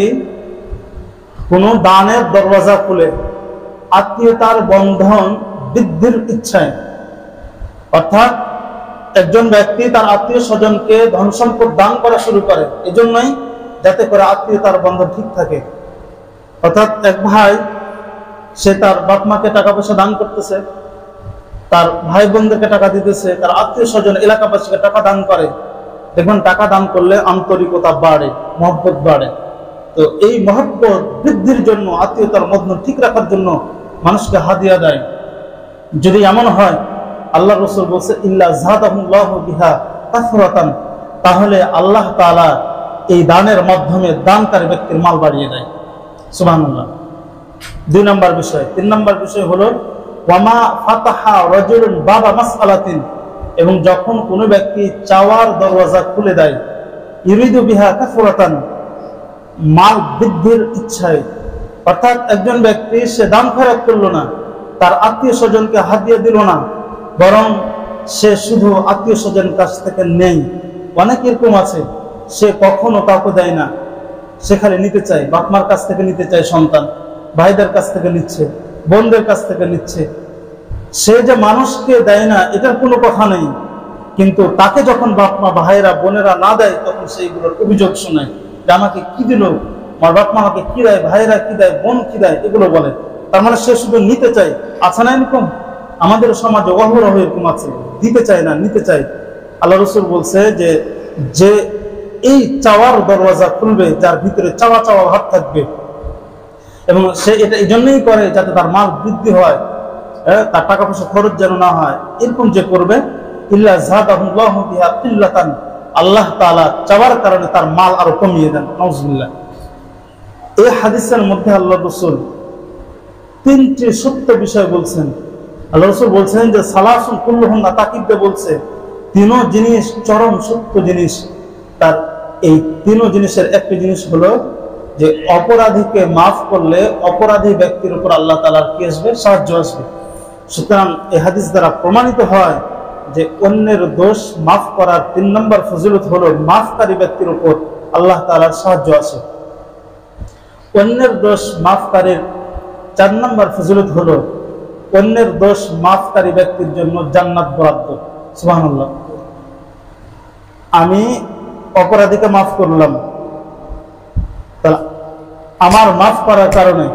কোনো দানের দরওয়াজা খুলে আত্মীয়তার বন্ধন বৃদ্ধির ইচ্ছায়, অর্থাৎ একজন ব্যক্তি তার আত্মীয় স্বজনকে ধন সম্পদ দান করা শুরু করে, এজন্যই যাতে করে আত্মীয়তার বন্ধন ঠিক থাকে। অর্থাৎ এক ভাই, সে তার বাপ মাকে টাকা পয়সা দান করতেছে, তার ভাই বোনদেরকে টাকা দিতেছে, তার আত্মীয় স্বজন এলাকাবাসীকে টাকা দান করে, দেখবেন টাকা দান করলে আন্তরিকতা বাড়ে, মহব্বত বাড়ে। তো এই মহব্বত বৃদ্ধির জন্য, আত্মীয়তার বন্ধন ঠিক রাখার জন্য মানুষকে হাদিয়া দেয়। যদি এমন হয়, আল্লাহ রাসূল বলছে ইল্লা যাদাহুল্লাহু বিহা কাসরাতান, তাহলে আল্লাহ তাআলা এই দানের মাধ্যমে দানকারী ব্যক্তির মাল বাড়িয়ে দেয়। সুবহানাল্লাহ। দুই নম্বর বিষয়। তিন নম্বর বিষয় হলো ওয়ামা ফাতাহা রাজুলুন বাবা মাসআলাতিন, এবং যখন কোনো ব্যক্তি চাওয়ার দরওয়াজা খুলে দেয়, ইরিদু বিহা কাসরাতান, মাল বৃদ্ধির ইচ্ছায়, অর্থাৎ একজন ব্যক্তি সে দান খয়রাত করলো না, তার আত্মীয় স্বজনকে হাদিয়া দিল না, বরং সে শুধু আত্মীয় স্বজনের কাছ থেকে নেই। অনেক এরকম আছে, সে কখনো কাউকে দেয় না, সে খালি নিতে চায়, বাপ মার কাছ থেকে নিতে চায়, সন্তান ভাইদের কাছ থেকে নিচ্ছে, বোনদের কাছ থেকে নিচ্ছে। সে যে মানুষকে দেয় না এটার কোনো কথা নেই, কিন্তু তাকে যখন বাপ মা ভাইরা বোনেরা না দেয়, তখন সেইগুলোর অভিযোগ শোনায় যে আমাকে কি দিল, আমার বাপ মা আমাকে কি দেয়, ভাইরা কি দেয়, বোন কি দেয়, এগুলো বলে। তার মানে সে শুধু নিতে চায়। আছে না এরকম? আমাদের সমাজে অহরহ এরকম আছে, দিতে চায় না, নিতে চায়। আল্লাহ রাসূল বলছে যে যে এই চাওয়ার দরওয়াজা খুলবে, যার ভিতরে চাওয়া চাওয়া ভাব থাকবে, এবং সে এটা এই জন্যই করে যাতে তার মাল বৃদ্ধি হয়, তার টাকা পয়সা খরচ যেন না হয়, এরকম যে করবে, ইল্লা যাদাহুল্লাহু বিহা কিল্লাতান, আল্লাহ তাআলা চাওয়ার কারণে তার মাল আরো কমিয়ে দেন। নাউযুবিল্লাহ। এই হাদিসের মধ্যে আল্লাহ রাসূল তিনটি সত্য বিষয় বলছেন। আল্লাহ রাসূল বলছেন যে সালাসুন কুল্লুহুন্না, তাকিদ দিয়ে বলছে তিন জিনিস চরম সত্য জিনিস। তার এই তিন জিনিসের একটি জিনিস হলো যে অপরাধীকে মাফ করলে অপরাধী ব্যক্তির উপর আল্লাহ তাআলার কি আসবে? সাহায্য আসবে। সুতরাং এই হাদিস দ্বারা প্রমাণিত হয় যে অন্যের দোষ মাফ করার 3 নম্বর ফজিলত হলো মাফকারী ব্যক্তির উপর আল্লাহ তাআলার সাহায্য আছে। অন্যের দোষ মাফকারীর 4 নম্বর ফজিলত হলো অন্যের দোষ মাফকারী ব্যক্তির জন্য জান্নাত বরাদ্দ। সুবহানাল্লাহ। আমি অপরাধীকে মাফ করলাম, তাহলে আমার মাফ করার কারণে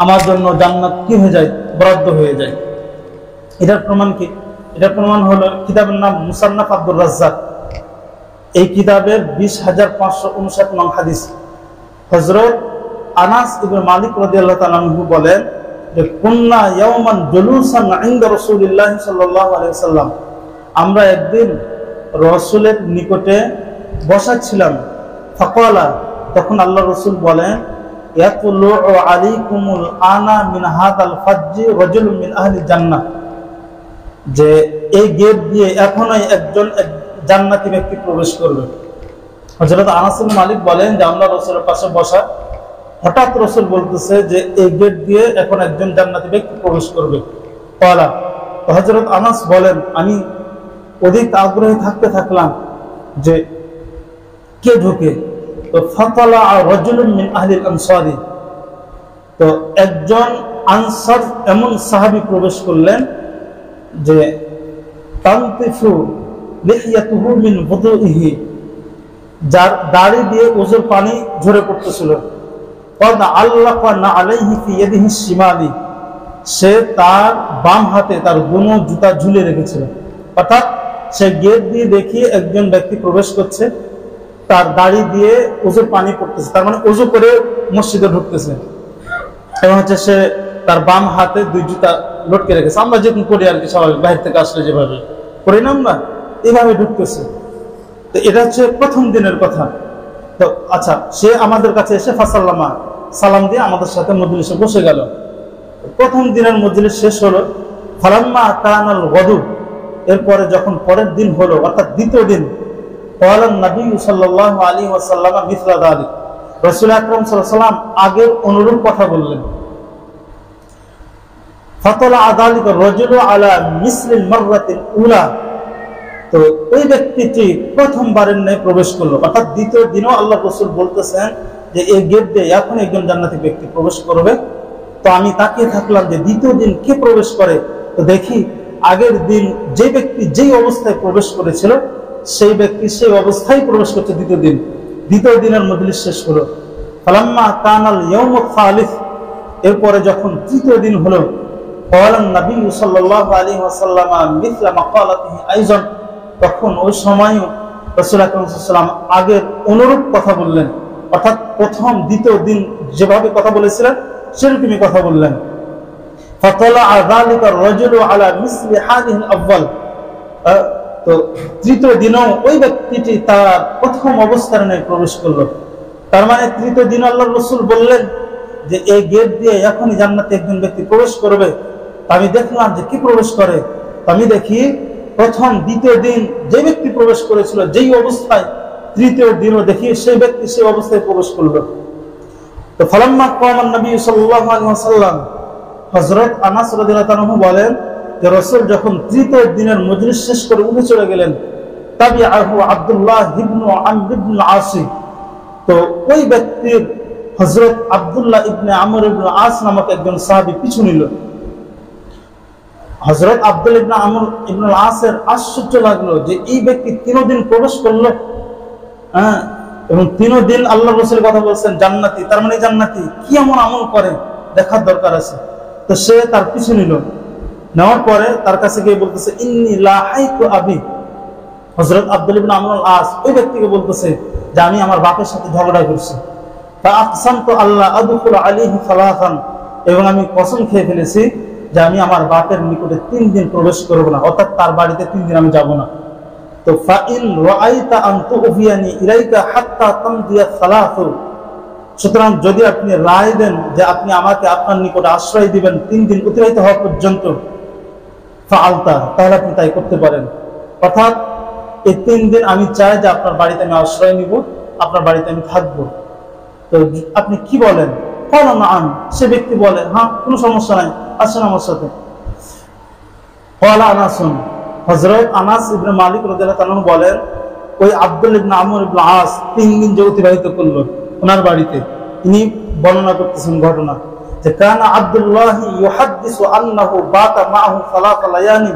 আমার জন্য জান্নাত কি হয়ে যায়? বরাদ্দ হয়ে যায়। এটার প্রমাণ কি? এটার প্রমাণ হলো কিতাবের নাম মুসান্নাফ আব্দুর রাজ্জাক। এই কিতাবের 20,559 নং হাদিস। হযরত আনাস ইবনে মালিক রাদিয়াল্লাহু তাআলা আনহু বলেন যে কুন্না ইয়াওমান জুলুসান ইনদা রাসূলিল্লাহ সাল্লাল্লাহু আলাইহি ওয়াসাল্লাম, আমরা একদিন রাসূলের নিকটে বসা ছিলাম। ফাকালা, তখন আল্লাহ রাসূল বলেন ইয়াতুলু আলাইকুমুল আনা মিন হাদাল ফাজ্জি রাজুলুম মিন আহলি জান্নাহ, যে এই গেট দিয়ে এখনই একজন জান্নাতি ব্যক্তি প্রবেশ করবে। হযরত আনাস ইবনে মালিক বলেন যে আমরা রাসূলের পাশে বসা, হঠাৎ রাসূল বলতেছে যে এই গেট দিয়ে এখন একজন জান্নাতি ব্যক্তি প্রবেশ করবে। ক্বালা, হযরত আনাস বলেন আমি অধিক আগ্রহী থাকতে থাকলাম যে কে ঢোকে। তো ফাতালা রাজুলুম মিন আহলিল আনসারি, তো একজন আনসার এমন সাহাবী প্রবেশ করলেন যে তানতিফু লিহিয়াতুহু মিন wudu'ihi, যার দাড়ি দিয়ে ওযুর পানি ঝরে পড়তেছিল। ক্বাদ আল্লাকা না আলাইহি ফি ইয়াদিহি শিমালি, সে তার বাম হাতে তার দুনো জুতা ঝুলিয়ে রেখেছিল। অর্থাৎ সে গেট দিয়ে দেখি একজন ব্যক্তি প্রবেশ করছে, তার দাড়ি দিয়ে ওযুর পানি পড়তেছে, তার মানে ওযু করে মসজিদে ঢুকতেছে এবং হচ্ছে সে তার বাম হাতে 2 জুতা লটকে রেখেছে। আমরা যেরকম করি আর কি, স্বাভাবিক বাইরে থেকে আসলে যেভাবে করি না আমরা, এইভাবে ঢুকতেছে। তো এটা হচ্ছে প্রথম দিনের কথা। তো আচ্ছা, সে আমাদের কাছে এসে ফাসাল্লামা, সালাম দিয়ে আমাদের সাথে মজলিসে বসে গেল। প্রথম দিনের মজলিস শেষ হলো। ফালাম্মা কানাল গদু, এরপরে যখন পরের দিন হলো অর্থাৎ দ্বিতীয় দিন, ক্বালান নবী সাল্লাল্লাহু আলাইহি ওয়াসাল্লাম মিসলা যালিক, রাসূল আকরাম সাল্লাল্লাহু আলাইহি ওয়াসাল্লাম আগের অনুরূপ কথা বললেন। ফাতালা আযালিকা রাজুলু আলা মিসলিল মাররাতিল উলা, তো ওই ব্যক্তিটি প্রথমবারের ন্যায় প্রবেশ করলো। অর্থাৎ দ্বিতীয় দিনও আল্লাহ রাসূল বলতেছেন যে এই গেট দিয়ে এখন একজন জান্নাতি ব্যক্তি প্রবেশ করবে। তো আমি তাকিয়ে থাকলাম যে দ্বিতীয় দিন কে প্রবেশ করে। তো দেখি আগের দিন যে ব্যক্তি যেই অবস্থায় প্রবেশ করেছিল সেই ব্যক্তি সেই অবস্থায় প্রবেশ করছে দ্বিতীয় দিন। দ্বিতীয় দিনের মজলিস শেষ হলো। ফালাম্মা কানাল ইয়াউমুল সালিস, এরপরে যখন তৃতীয় দিন হলো, ক্বালান নবী সাল্লাল্লাহু আলাইহি ওয়াসাল্লাম মিসলা মাকালাতিহি আইযান, তখন ওই সময়ও রাসূল আকরাম সাল্লাল্লাহু আলাইহি ওয়াসাল্লাম আগের অনুরূপ কথা বললেন। অর্থাৎ প্রথম দ্বিতীয় দিন যেভাবে কথা বলেছিলেন সেরকমই কথা বললেন। ফাতালা যালিকা রাজুলু আলা মিসলি হাদিহিল আউয়াল, তো তৃতীয় দিনও ওই ব্যক্তিটি তার প্রথম অবস্থার ন্যায় প্রবেশ করলো। তার মানে তৃতীয় দিন আল্লাহর রাসূল বললেন যে এই গেট দিয়ে এখনই জান্নাতে একজন ব্যক্তি প্রবেশ করবে। আমি দেখলাম যে কি প্রবেশ করে। আমি দেখি প্রথম দ্বিতীয় দিন যে ব্যক্তি প্রবেশ করেছিল যেই অবস্থায়, তৃতীয় দিনও দেখি সেই ব্যক্তি সেই অবস্থায় প্রবেশ করলো। তো ফালাম্মা কামান নবী সাল্লাল্লাহু আলাইহি ওয়াসাল্লাম, হযরত আনাস রাদিয়াল্লাহু আনহু বলেন যে রাসূল যখন তৃতীয় দিনের মজলিস শেষ করে উঠে চলে গেলেন, তাবিআহু আব্দুল্লাহ ইবনে আমর ইবনে আস, তো ওই ব্যক্তির হযরত আব্দুল্লাহ ইবনে আমর ইবনে আস নামক একজন সাহাবী পিছু নিল। হযরত আব্দুল্লাহ ইবনে আমর ইবনে আসের আশ্চর্য লাগলো যে এই ব্যক্তি 3 দিন প্রবেশ করলো, এবং 3 দিন আল্লাহর রাসূল কথা বলছেন জান্নাতি, তার মানে জান্নাতি কি এমন আমল করে দেখার দরকার আছে। তো সে তার পিছু নিল। নেওয়ার পরে তার কাছে গিয়ে বলতেছে ইন্নী লাহাইতু আবি, হযরত আব্দুল্লাহ ইবনে আমর আস ওই ব্যক্তিকে বলতেছে যে আমি আমার বাপের সাথে ঝগড়া করছি। তা আকসামতু আল্লাহ আদখুল আলাইহি সালাসান, এবং আমি কসম খেয়ে ফেলেছি যে আমি আমার বাপের নিকটে 3 দিন প্রবেশ করব না, অর্থাৎ তার বাড়িতে 3 দিন আমি যাব না। তো ফাইন রাআইতা আন তুফিয়ানি ইলাইকা হাত্তা তামদিয়া সালাসু, সুতরাং যদি আপনি রায় দেন যে আপনি আমাকে আপনার নিকটে আশ্রয় দিবেন 3 দিন অতিবাহিত হওয়া পর্যন্ত, ফাআলতা, তাহলে আপনি তাই করতে পারেন। অর্থাৎ এই 3 দিন আমি চাই যে আপনার বাড়িতে আমি আশ্রয় নিব, আপনার বাড়িতে আমি থাকবো। তো আপনি কি বলেন? ক্বালা নাআম, সে ব্যক্তি বলে হ্যাঁ কোনো সমস্যা নাই, আসেন আমার সাথে। ক্বালা আনাসুন, হযরত আনাস ইবনে মালিক রাদিয়াল্লাহু তাআলা বলেন, ওই আব্দুল ইবনে আমর ইবনে আস 3 দিন যে অতিবাহিত করলো ওনার বাড়িতে, তিনি বর্ণনা করতেছেন ঘটনা যে কানা আব্দুল্লাহ ইউহাদ্দিসু আন্নাহু বাতা মাহু সালাত লায়ানি,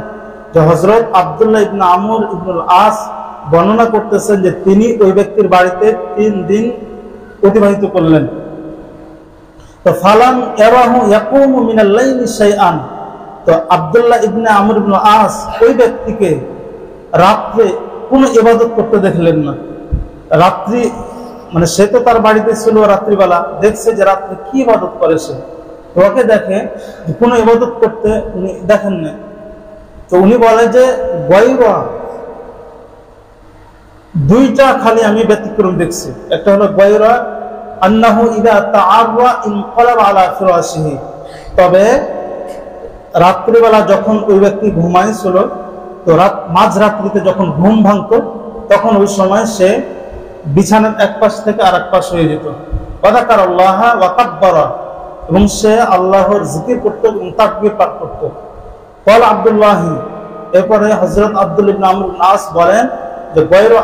যে হযরত আব্দুল্লাহ ইবনে আমর ইবনে আস বর্ণনা করতেছেন যে তিনি ওই ব্যক্তির বাড়িতে 3 দিন অতিবাহিত করলেন। তো ফালাম ইয়ারাহু ইয়াকুমু মিনাল লাইলি শাইআন, তো আব্দুল্লাহ ইবনে আমর ইবনে আস ওই ব্যক্তিকে রাত্রে কোনো ইবাদত করতে দেখলেন না। রাত্রি মানে সে তো তার বাড়িতে ছিল, রাত্রিবেলা দেখছে যে রাত্রে কি ইবাদত করে সে, ওকে দেখে যে কোনো ইবাদত করতে উনি দেখেন না। তো উনি বলে যে গায়রা, দুইটা খালি আমি ব্যতিক্রম দেখছি। একটা হলো গায়রা আন্নাহু ইযা তাআররা ইনকালাব আলা ফিরাশিহি, তবে রাত্রিবেলা যখন ওই ব্যক্তি ঘুমাইছিল, তো মাঝরাত্রিতে যখন ঘুম ভাঙতো তখন ওই সময় সে বিছানার এক পাশ থেকে আর এক পাশ হয়ে যেত। ওয়াযাকারাল্লাহ ওয়া কাব্বারা, এবং সে আল্লাহর জিকির করত এবং তাকবীর পাঠ করত। ক্বাল আব্দুল্লাহ, এরপরে হযরত আব্দুল ইবনে আমর ইবনে আস বলেন যে গায়রা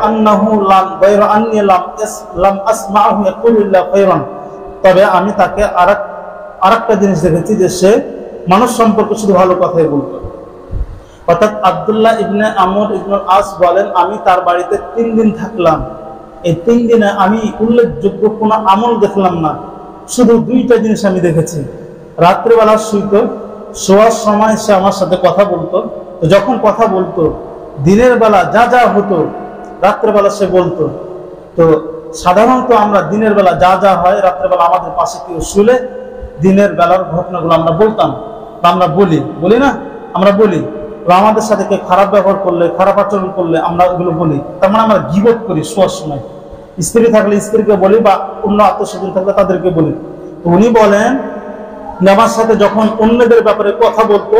আন্নী লাম আসমাহু ইয়াকুলু ইল্লা খায়রান, তবে আমি তাকে আরেকটা জিনিস দেখেছি যে সে মানুষ সম্পর্কে শুধু ভালো কথাই বলতো। অর্থাৎ আব্দুল্লাহ ইবনে আমর ইবনে আস বলেন, আমি তার বাড়িতে 3 দিন থাকলাম। এই 3 দিনে আমি উল্লেখযোগ্য কোনো আমল দেখলাম না, শুধু 2টা জিনিস আমি দেখেছি। রাত্রিবেলা শোয়ার সময় সে আমার সাথে কথা বলতো, তো যখন কথা বলতো দিনের বেলা যা যা হতো রাত্রেবেলা সে বলতো। তো সাধারণত আমরা দিনের বেলা যা যা হয় রাত্রেবেলা আমাদের পাশে কেউ শুলে দিনের বেলার ঘটনাগুলো আমরা বলতাম বা আমরা বলি না, আমরা বলি। আমাদের সাথে কেউ খারাপ ব্যবহার করলে, খারাপ আচরণ করলে আমরা ওগুলো বলি, তার মানে আমরা গীবত করি শোয়ার সময়। স্ত্রী থাকলে স্ত্রীকে বলি বা অন্য আত্মস্বজন থাকলে তাদেরকে বলি। তো উনি বলেন আমার সাথে যখন অন্যদের ব্যাপারে কথা বলতো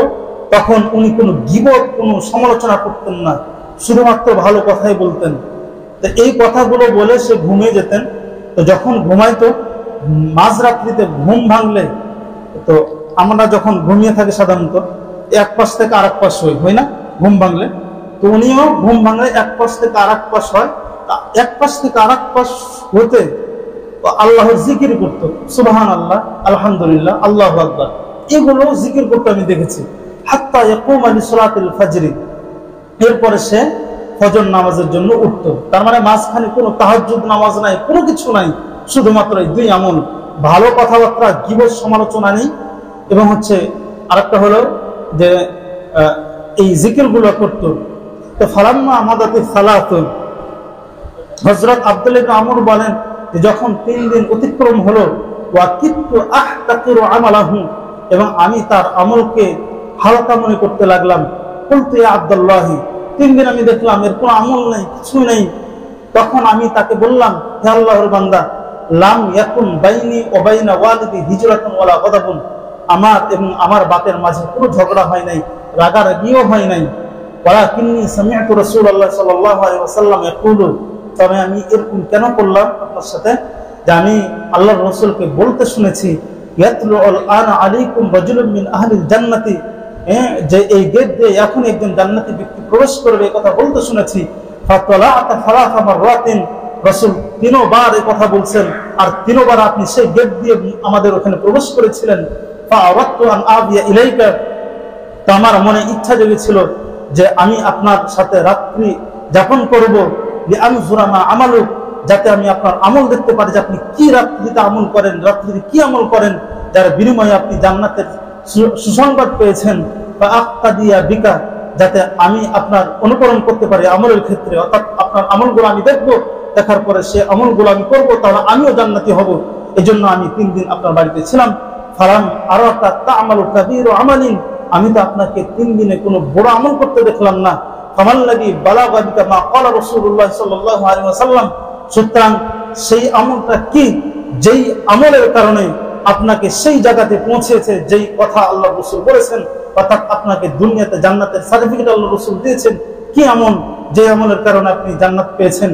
তখন উনি কোনো গীবত, কোনো সমালোচনা করতেন না, শুধুমাত্র ভালো কথাই বলতেন। তো এই কথাগুলো বলে সে ঘুমিয়ে যেতেন। তো যখন ঘুমাইতো মাঝরাত্রিতে ঘুম ভাঙলে, তো আমরা যখন ঘুমিয়ে থাকি সাধারণত এক পাশ থেকে আর এক পাশ হয় না ঘুম ভাঙলে, তো উনিও ঘুম ভাঙলে এক পাশ থেকে আর এক পাশ হয়। এক পাশ থেকে আর এক পাশ হতে আল্লাহর জিকির করতো, সুবহানাল্লাহ, আলহামদুলিল্লাহ, আল্লাহু আকবার, এগুলো জিকির করতে আমি দেখেছি। হাত্তা ইয়াকুমা লিসালাতিল ফাজর, এরপরে সে ফজর নামাজের জন্য উঠতো। তার মানে মাঝখানে কোনো তাহাজ্জুদ নামাজ নাই, কোনো কিছু নাই, শুধুমাত্র এই 2 আমল, ভালো কথাবার্তা, গীবত, সমালোচনা নেই। এবং আরেকটা হলো যে এই জিকিরগুলো করতো। তো ফালাম্মা আমাদাতিস সালাতুন, হযরত আব্দুল ইবনে আমর বলেন যে যখন 3 দিন অতিক্রম হলো, ওয়া কিতু আহতাকিরু আমালাহু, এবং আমি তার আমলকে হালকা মনে করতে লাগলাম। কুলতু ইয়া আব্দুল্লাহ, 3 দিন আমি দেখলাম এর কোনো আমল নেই, কিছু নেই। তখন আমি তাকে বললাম, হে আল্লাহর বান্দা, লাম ইয়াকুন বাইনি ওয়া বাইনা ওয়ালিদি হিজরাতুন ওয়ালা গাদাবুন, আমার এবং আমার বাপের মাঝে কোনো ঝগড়া হয় নাই, রাগারাগিও হয় নাই। ওয়ালাকিন্নী সামি'তু রাসূলুল্লাহ সাল্লাল্লাহু আলাইহি ওয়াসাল্লাম ইয়াকুলু, তবে আমি এরকম কেন করলাম আপনার সাথে, যে আমি আল্লাহর রাসূলকে বলতে শুনেছি, ইয়াতলুল আনা আলাইকুম রাজুলুম মিন আহলিল জান্নাতি, যে এই গেট দিয়ে এখন একজন জান্নাতি ব্যক্তি প্রবেশ করবে, এই কথা বলতে শুনেছি। ফাতালাআতা সালাসা মাররাতিন, রাসূল 3 বার এই কথা বলছেন, আর 3 বার আপনি সেই গেট দিয়ে আমাদের ওখানে প্রবেশ করেছিলেন। ফাআরাদতু আন আবিয়া ইলাইকা, তো আমার মনে ইচ্ছা জেগেছিল যে আমি আপনার সাথে রাত্রি যাপন করব, লিআনজুরা মা আমালু, যাতে আমি আপনার আমল দেখতে পারি যে আপনি কি রাত্রিতে আমল করেন, রাত্রিতে কি আমল করেন, যার বিনিময়ে আপনি জান্নাতের সুসংবাদ পেয়েছেন। বা আক্তাদিয়া বিকা, যাতে আমি আপনার অনুকরণ করতে পারি আমলের ক্ষেত্রে, অর্থাৎ আপনার আমলগুলো আমি দেখবো, দেখার পরে সে আমলগুলো আমি করবো, তাহলে আমিও জান্নাতি হব। এজন্য আমি 3 দিন আপনার বাড়িতে ছিলাম। ফালাম আরাকা তা'মালু কাবীর আমালিন, আমি তো আপনাকে 3 দিনে কোনো বড় আমল করতে দেখলাম না। ফামাল্লাযী বালাগা বিকা মা ক্বালা রাসূলুল্লাহ সাল্লাল্লাহু আলাইহি ওয়াসাল্লাম, সুতরাং সেই আমলটা কি, যেই আমলের কারণে আপনাকে সেই জায়গাতে পৌঁছেছে যেই কথা আল্লাহ রাসূল বলেছেন, অর্থাৎ আপনাকে দুনিয়াতে জান্নাতের সার্টিফিকেট আল্লাহ রাসূল দিয়েছেন। কি আমল, যে আমলের কারণে আপনি জান্নাত পেয়েছেন?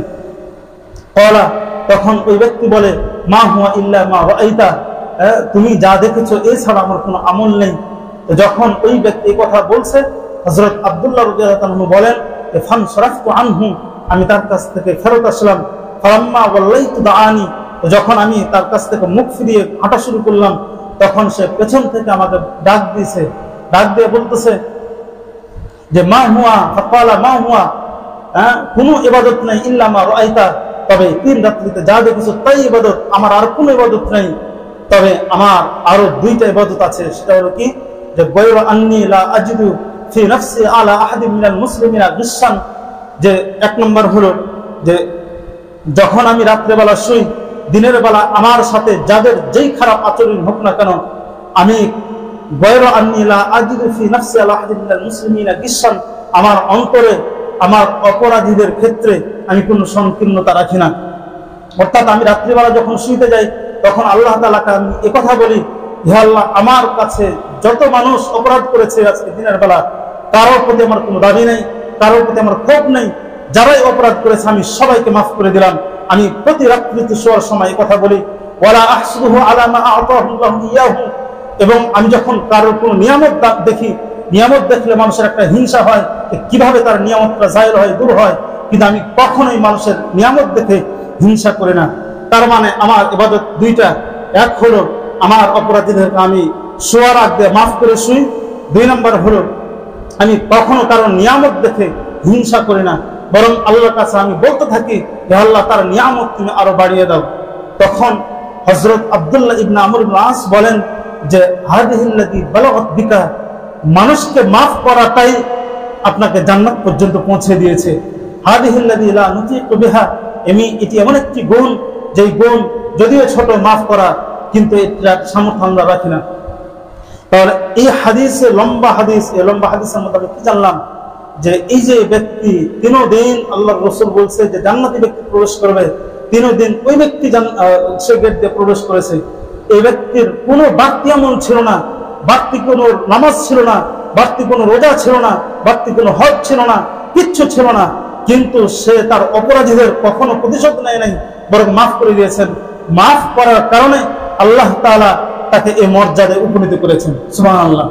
ক্বালা, তখন ওই ব্যক্তি বলে, মা হুয়া ইল্লা মা রাআইতা, তুমি যা দেখেছো এছাড়া আমার কোনো আমল নেই। তো যখন ওই ব্যক্তি এই কথা বলছে, হযরত আব্দুল্লাহ রাদিয়াল্লাহু আনহু বলেন যে ফান সরাফতু আনহু, আমি তার কাছ থেকে ফেরত আসলাম। ফালাম্মা ওয়াল্লাইতু দাআনি, যখন আমি তার কাছ থেকে মুখ ফিরিয়ে হাঁটা শুরু করলাম তখন সে পেছন থেকে আমাকে ডাক দিয়েছে, ডাক দিয়ে বলতেছে যে মা হুয়া, ফাকালা মা হুয়া, কোনো ইবাদত নাই ইল্লা মা রাআইতা, তবে 3 রাত্রিতে যা দেখেছো তাই ইবাদত, আমার আর কোনো ইবাদত নাই, তবে আমার আরো 2টা ইবাদত আছে। সেটা হলো কি, যে গায়রা আন্নী লা আজিদু ফি নাফসি আলা আহাদিন মিনাল মুসলিমিনা গিশান, যে 1 নম্বর হলো যে যখন আমি রাত্রেবেলা শুই, দিনের বেলা আমার সাথে যাদের যেই খারাপ আচরণ হোক না কেন, আমি গায়রা আন্নী লা আজিদু ফি নাফসি আলা আহাদিন মিনাল মুসলিমিনা গিশান, আমার অন্তরে আমার অপরাধীদের ক্ষেত্রে আমি কোনো সংকীর্ণতা রাখি না। অর্থাৎ আমি রাত্রিবেলা যখন শুইতে যাই তখন আল্লাহ তাআলাকে আমি একথা বলি, হে আল্লাহ, আমার কাছে যত মানুষ অপরাধ করেছে আজকে দিনের বেলা, কারোর প্রতি আমার কোনো দাবি নেই, কারোর প্রতি আমার ক্ষোভ নেই, যারাই অপরাধ করেছে আমি সবাইকে মাফ করে দিলাম। আমি প্রতি রাত্রিতে শোয়ার সময় কথা বলি, ওয়ালা আহসুদুহু আলা মা আতাহুল্লাহু ইয়াহু, এবং আমি যখন কারোর কোনো নিয়ামত দেখি, নিয়ামত দেখলে মানুষের একটা হিংসা হয় কিভাবে তার নিয়ামতটা জায়ের হয়, দূর হয়, কিন্তু আমি কখনোই মানুষের নিয়ামত দেখে হিংসা করি না। তার মানে আমার ইবাদত 2টা, এক হলো আমার অপরাধীদেরকে আমি শোয়ার আগে মাফ করে শুই, 2 নম্বর হলো আমি কখনো কারোর নিয়ামত দেখে হিংসা করি না, বরং আল্লাহর কাছে আমি বলতে থাকি যে আল্লাহ, তার নিয়ামত তুমি আরো বাড়িয়ে দাও। তখন হযরত আব্দুল্লাহ ইবনে আমর ইবনে আস বলেন যে হাদিহিল্লাতী বালাগাত বিকা, মানুষকে মাফ করাটাই আপনাকে জান্নাত পর্যন্ত পৌঁছে দিয়েছে। হাদিহিল্লাতী লা নুতিকু বিহা, এটি এমন একটি গুণ, যেই গুণ যদিও ছোট, মাফ করা, কিন্তু এটা সামর্থ্য আমরা রাখি না। তাহলে এই হাদিসে লম্বা হাদিস, এই লম্বা হাদিসের মধ্যে আমি কি জানলাম, যে এই যে ব্যক্তি 3 দিন আল্লাহর রাসূল বলছে যে জান্নাতি ব্যক্তি প্রবেশ করবে, 3 দিন ওই ব্যক্তি সে গেট দিয়ে প্রবেশ করেছে। এই ব্যক্তির কোনো বাড়তি আমল ছিল না, বাড়তি কোনো নামাজ ছিল না, বাড়তি কোনো রোজা ছিল না, বাড়তি কোনো হজ ছিল না, কিচ্ছু ছিল না, কিন্তু সে তার অপরাধীদের কখনো প্রতিশোধ নেয় নাই, বরং মাফ করে দিয়েছেন। মাফ করার কারণে আল্লাহ তাআলা তাকে এই মর্যাদায় উপনীত করেছেন। সুবহানাল্লাহ।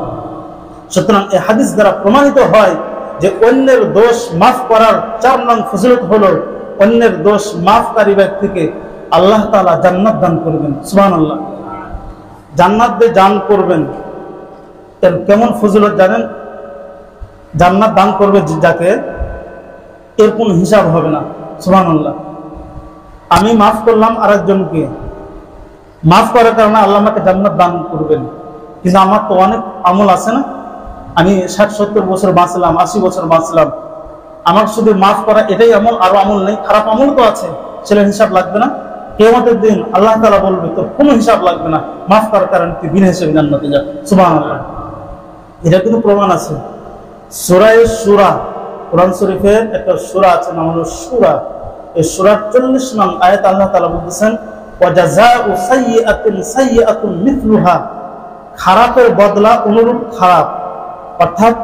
সুতরাং এই হাদিস দ্বারা প্রমাণিত হয় যে অন্যের দোষ মাফ করার 4 নং ফজিলত হলো অন্যের দোষ মাফকারী ব্যক্তিকে আল্লাহ তাআলা জান্নাত দান করবেন। সুবহানাল্লাহ। জান্নাত দান করবেন, এর কেমন ফজিলত জানেন? জান্নাত দান করবে যাকে, এর কোনো হিসাব হবে না। সুবহানাল্লাহ। আমি মাফ করলাম আরেকজনকে, মাফ করার কারণে আল্লাহ আমাকে জান্নাত দান করবেন, কিন্তু আমার তো অনেক আমল আছে না, আমি 60-70 বছর বাঁচলাম, 80 বছর বাঁচলাম, আমার শুধু মাফ করা এটাই আমল, আরো আমল নেই, খারাপ আমল তো আছে, সেটার হিসাব লাগবে না? কিয়ামতের দিন আল্লাহ তাআলা বলবে তোর কোনো হিসাব লাগবে না, মাফ করার কারণে তুই বিনা হিসেবে জান্নাতে যা। সুবহানাল্লাহ। এটা কিন্তু প্রমাণ আছে। সূরা সূরা, কোরআন শরীফের একটা সূরা আছে, নাম হলো সূরা। এই সূরার 40 নং আয়াত আল্লাহ তাআলা বলতেছেন ওয়া জাযাউ সাইয়্যাতিন সাইয়্যাতুন মিথলুহা, খারাপের বদলা অনুরূপ খারাপ। অর্থাৎ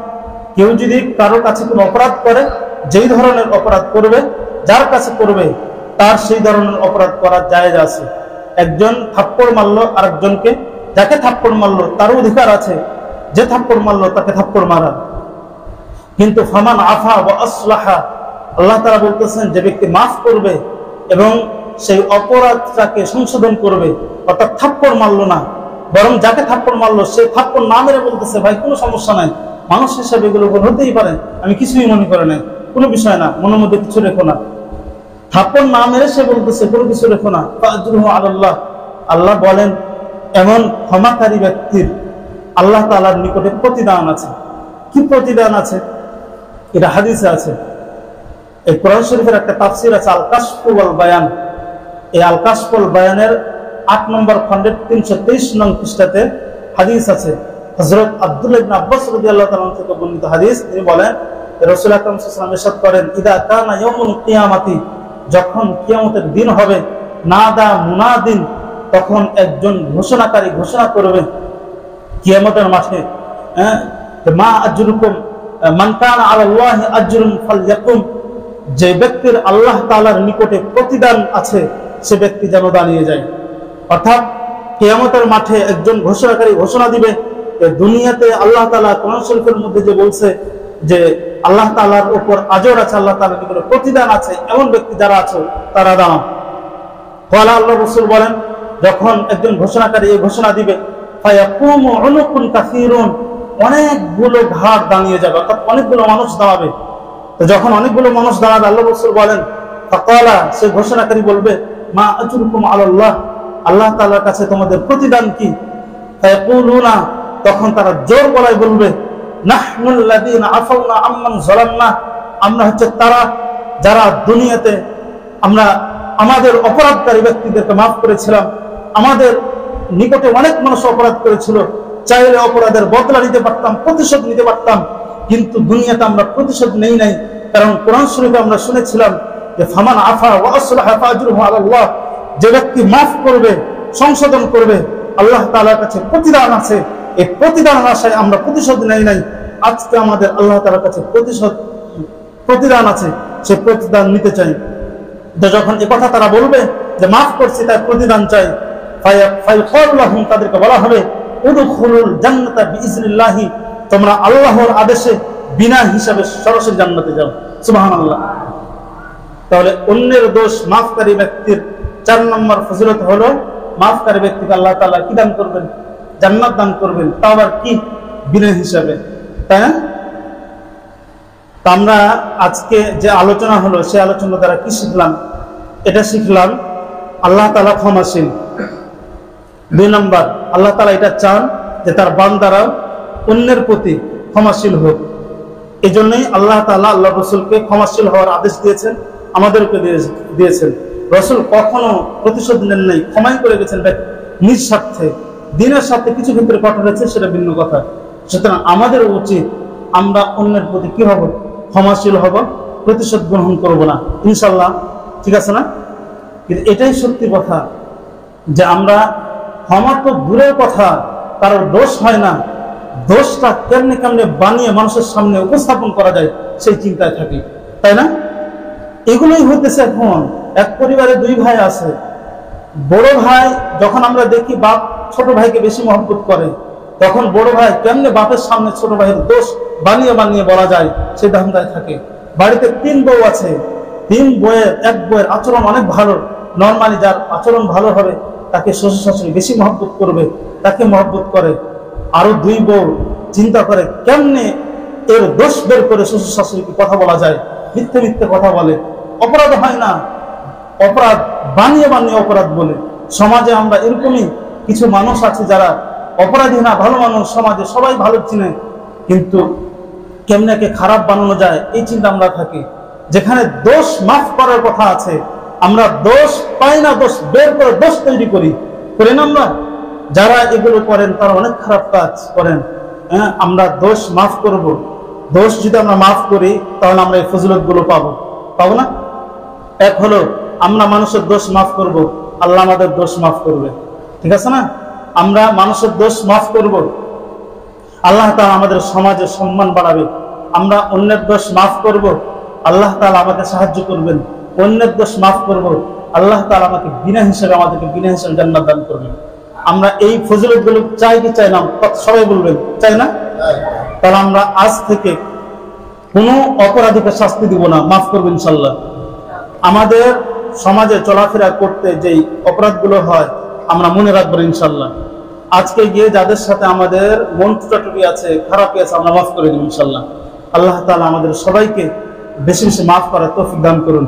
কেউ যদি কারো কাছে কোনো অপরাধ করে, যেই ধরনের অপরাধ করবে, যার কাছে করবে তার সেই ধরনের অপরাধ করা জায়েজ আছে। একজন থাপ্পড় মারলো আরেকজনকে, যাকে থাপ্পড় মারলো তারও অধিকার আছে যে থাপ্পড় মারলো তাকে থাপ্পড় মারা, কিন্তু ফামান আফা ওয়া আসলাহা, আল্লাহ তাআলা বলতেছেন যে ব্যক্তি মাফ করবে এবং সেই অপরাধটাকে সংশোধন করবে, অর্থাৎ থাপ্পড় মারলো না, বরং যাকে থাপ্পড় মারলো সে থাপ্পড় না মেরে বলতেছে ভাই কোনো সমস্যা নাই, মানুষ হিসাবে এগুলো হতেই পারে, আমি কিছুই মনে করে নাই, কোনো বিষয় না, মনের মধ্যে কিছু রেখো না। থাপ্পড় না মেরে সে বলতেছে কোনো কিছু রেখো না, ফাজরুহু আলাল্লাহ। আল্লাহ বলেন এমন ক্ষমাকারী ব্যক্তির আল্লাহ তাআলার নিকটে প্রতিদান আছে। কি প্রতিদান আছে? এটা হাদিসে আছে। এই কোরআন শরীফের একটা তাফসীর আছে আল কাশফুল বায়ান। এই আল কাশফুল বায়ানের 8 নম্বর খণ্ডের 323 নং পৃষ্ঠাতে হাদিস আছে। হযরত আব্দুল্লাহ ইবনে আব্বাস রাদিয়াল্লাহু তাআলা থেকে বর্ণিত হাদিস। তিনি বলেন রাসূল আকরাম সাল্লাল্লাহু আলাইহি ওয়াসাল্লাম ইরশাদ করেন, ইদা কানা ইয়াউমুল কিয়ামাতি, যখন কিয়ামতের দিন হবে, নাদা মুনাদিন, তখন একজন ঘোষণাকারী ঘোষণা করবে কিয়ামতের মাঠে, মা আজরুকুম মান কানা আলাল্লাহি আজরুন ফালইয়াকুম, যে ব্যক্তির আল্লাহ তাআলার নিকটে প্রতিদান আছে সে ব্যক্তি যেন দাঁড়িয়ে যায়। অর্থাৎ কিয়ামতের মাঠে একজন ঘোষণাকারী ঘোষণা দিবে, দুনিয়াতে আল্লাহ তাআলা কোরআন শরীফের মধ্যে যে বলছে যে আল্লাহ তাআলার উপর আজর আছে, আল্লাহ তাআলার নিকট প্রতিদান আছে, এমন ব্যক্তি যারা আছে তারা দাঁড়াও। ওয়ালা আল্লাহ রাসূল বলেন, যখন একজন ঘোষণাকারী এই ঘোষণা দিবে, ফায়াকুমু উনুকুন কাসীরুন, অনেকগুলো ঘাড় দাঁড়িয়ে যাবে, অর্থাৎ অনেকগুলো মানুষ দাঁড়াবে। তো যখন অনেকগুলো মানুষ দাঁড়াবে, আল্লাহ রাসূল বলেন, ফাকালা, সে ঘোষণাকারী বলবে, মা আজরুকুম আলাল্লাহ, আল্লাহ তাআলার কাছে তোমাদের প্রতিদান কি? ফায়াকুলুনা, তখন তারা জোর গলায় বলবে, নাহনুল লাযীনা আফাউনা আম্মান যালামনা, আমরা হচ্ছে তারা যারা দুনিয়াতে আমরা আমাদের অপরাধকারী ব্যক্তিদেরকে মাফ করেছিলাম। আমাদের নিকটে অনেক মানুষ অপরাধ করেছিল, চাইলে অপরাধের বদলা নিতে পারতাম, প্রতিশোধ নিতে পারতাম, কিন্তু দুনিয়াতে আমরা প্রতিশোধ নেই নাই। কারণ কোরআন শরীফে আমরা শুনেছিলাম যে ফামান আফা ওয়া আসলাহা ফাজরুহু আলাল্লাহ, যে ব্যক্তি মাফ করবে, সংশোধন করবে, আল্লাহ তাআলার কাছে প্রতিদান আছে। এই প্রতিদান আশায় আমরা প্রতিশোধ নেই নাই। আজকে আমাদের আল্লাহ তাআলার কাছে প্রতিদান আছে, সে প্রতিদান নিতে চাই। তো যখন এ কথা তারা বলবে যে মাফ করছি, তাই প্রতিদান চাই, ফায়াকুলু লাহুম, তাদেরকে বলা হবে, উদখুলুল জান্নাতা বিইজনিল্লাহি, তোমরা আল্লাহর আদেশে বিনা হিসাবে সরাসরি জান্নাতে যাও। সুবহানাল্লাহ। তাহলে অন্যের দোষ মাফকারী ব্যক্তির 4 নম্বর ফজিলত হলো, মাফকারী ব্যক্তিকে আল্লাহ তাআলা কি দান করবেন? জান্নাত দান করবেন, তাও আবার কি? বিনা হিসাবে, তাই না? তা আমরা আজকে যে আলোচনা হলো, সেই আলোচনা দ্বারা কি শিখলাম? এটা শিখলাম আল্লাহ তাআলা ক্ষমাশীল। 2 নম্বর, আল্লাহ তাআলা এটা চান যে তার বান্দারা অন্যের প্রতি ক্ষমাশীল হোক। এই জন্যই আল্লাহ তাআলা আল্লাহ রাসূলকে ক্ষমাশীল হওয়ার আদেশ দিয়েছেন, আমাদেরকে দিয়েছেন। রাসূল কখনো প্রতিশোধ নেন নাই, ক্ষমাই করে গেছেন নিজ স্বার্থে। দিনের সাথে কিছু ক্ষেত্রে কঠোর হয়েছে, সেটা ভিন্ন কথা। সুতরাং আমাদের উচিত আমরা অন্যের প্রতি কি হব? ক্ষমাশীল হব, প্রতিশোধ গ্রহণ করব না, ইনশাল্লাহ। ঠিক আছে না? কিন্তু এটাই সত্যি কথা যে আমরা ক্ষমা তো দূরের কথা, কারোর দোষ হয় না, দোষটা কেমনে কেমনে বানিয়ে মানুষের সামনে উপস্থাপন করা যায় সেই চিন্তায় থাকি, তাই না? এগুলোই হইতেছে এখন। এক পরিবারে 2 ভাই আছে, বড় ভাই যখন আমরা দেখি বাপ ছোট ভাইকে বেশি মহব্বত করে, তখন বড় ভাই কেমনে বাপের সামনে ছোট ভাইয়ের দোষ বানিয়ে বানিয়ে বলা যায় সেই ধান্দায় থাকে। বাড়িতে 3 বউ আছে, 3 বউয়ের এক বউয়ের আচরণ অনেক ভালো, নর্মালি যার আচরণ ভালো হবে তাকে শ্বশুর শাশুড়ি বেশি মহব্বত করবে, তাকে মহব্বত করে। আরো 2 বউ চিন্তা করে কেমনে এর দোষ বের করে শ্বশুর শাশুড়িকে কথা বলা যায়, মিথ্যে মিথ্যে কথা বলে, অপরাধ হয় না, অপরাধ বানিয়ে বানিয়ে অপরাধ বলে। সমাজে আমরা এরকমই কিছু মানুষ আছে যারা অপরাধী না, ভালো মানুষ, সমাজে সবাই ভালো চিনে, কিন্তু কেমনে খারাপ বানানো যায় এই চিন্তা আমরা থাকি। যেখানে দোষ মাফ করার কথা আছে, আমরা দোষ পাই না, দোষ বের করে দোষ তৈরি করি না আমরা। যারা এগুলো করেন তারা অনেক খারাপ কাজ করেন। হ্যাঁ, আমরা দোষ মাফ করব। দোষ যদি আমরা মাফ করি তাহলে আমরা এই ফজিলত গুলো পাবো না? এক হলো আমরা মানুষের দোষ মাফ করব, আল্লাহ আমাদের দোষ মাফ করবে। ঠিক আছে না? আমরা মানুষের দোষ মাফ করব, আল্লাহ তাআলা আমাদের সমাজে সম্মান বাড়াবে। আমরা অন্যের দোষ মাফ করব, আল্লাহ তাআলা আমাকে সাহায্য করবেন। অন্যের দোষ মাফ করব, আল্লাহ তাআলা আমাদেরকে বিনা হিসাবে জান্নাত দান করবেন। আমরা এই ফজিলতগুলো চাই কি চাই না? সবাই বলবেন চাই না? তাহলে আমরা আজ থেকে কোনো অপরাধীকে শাস্তি দিব না, মাফ করবো ইনশাল্লাহ। আমাদের সমাজে চলাফেরা করতে যেই অপরাধগুলো হয় আমরা মনে রাখবো ইনশাল্লাহ। আজকে গিয়ে যাদের সাথে আমাদের মন টুটাটুটি আছে, খারাপই আছে, আমরা মাফ করে দিব ইনশাল্লাহ। আল্লাহ তাআলা আমাদের সবাইকে বেশি বেশি মাফ করার তৌফিক দান করুন।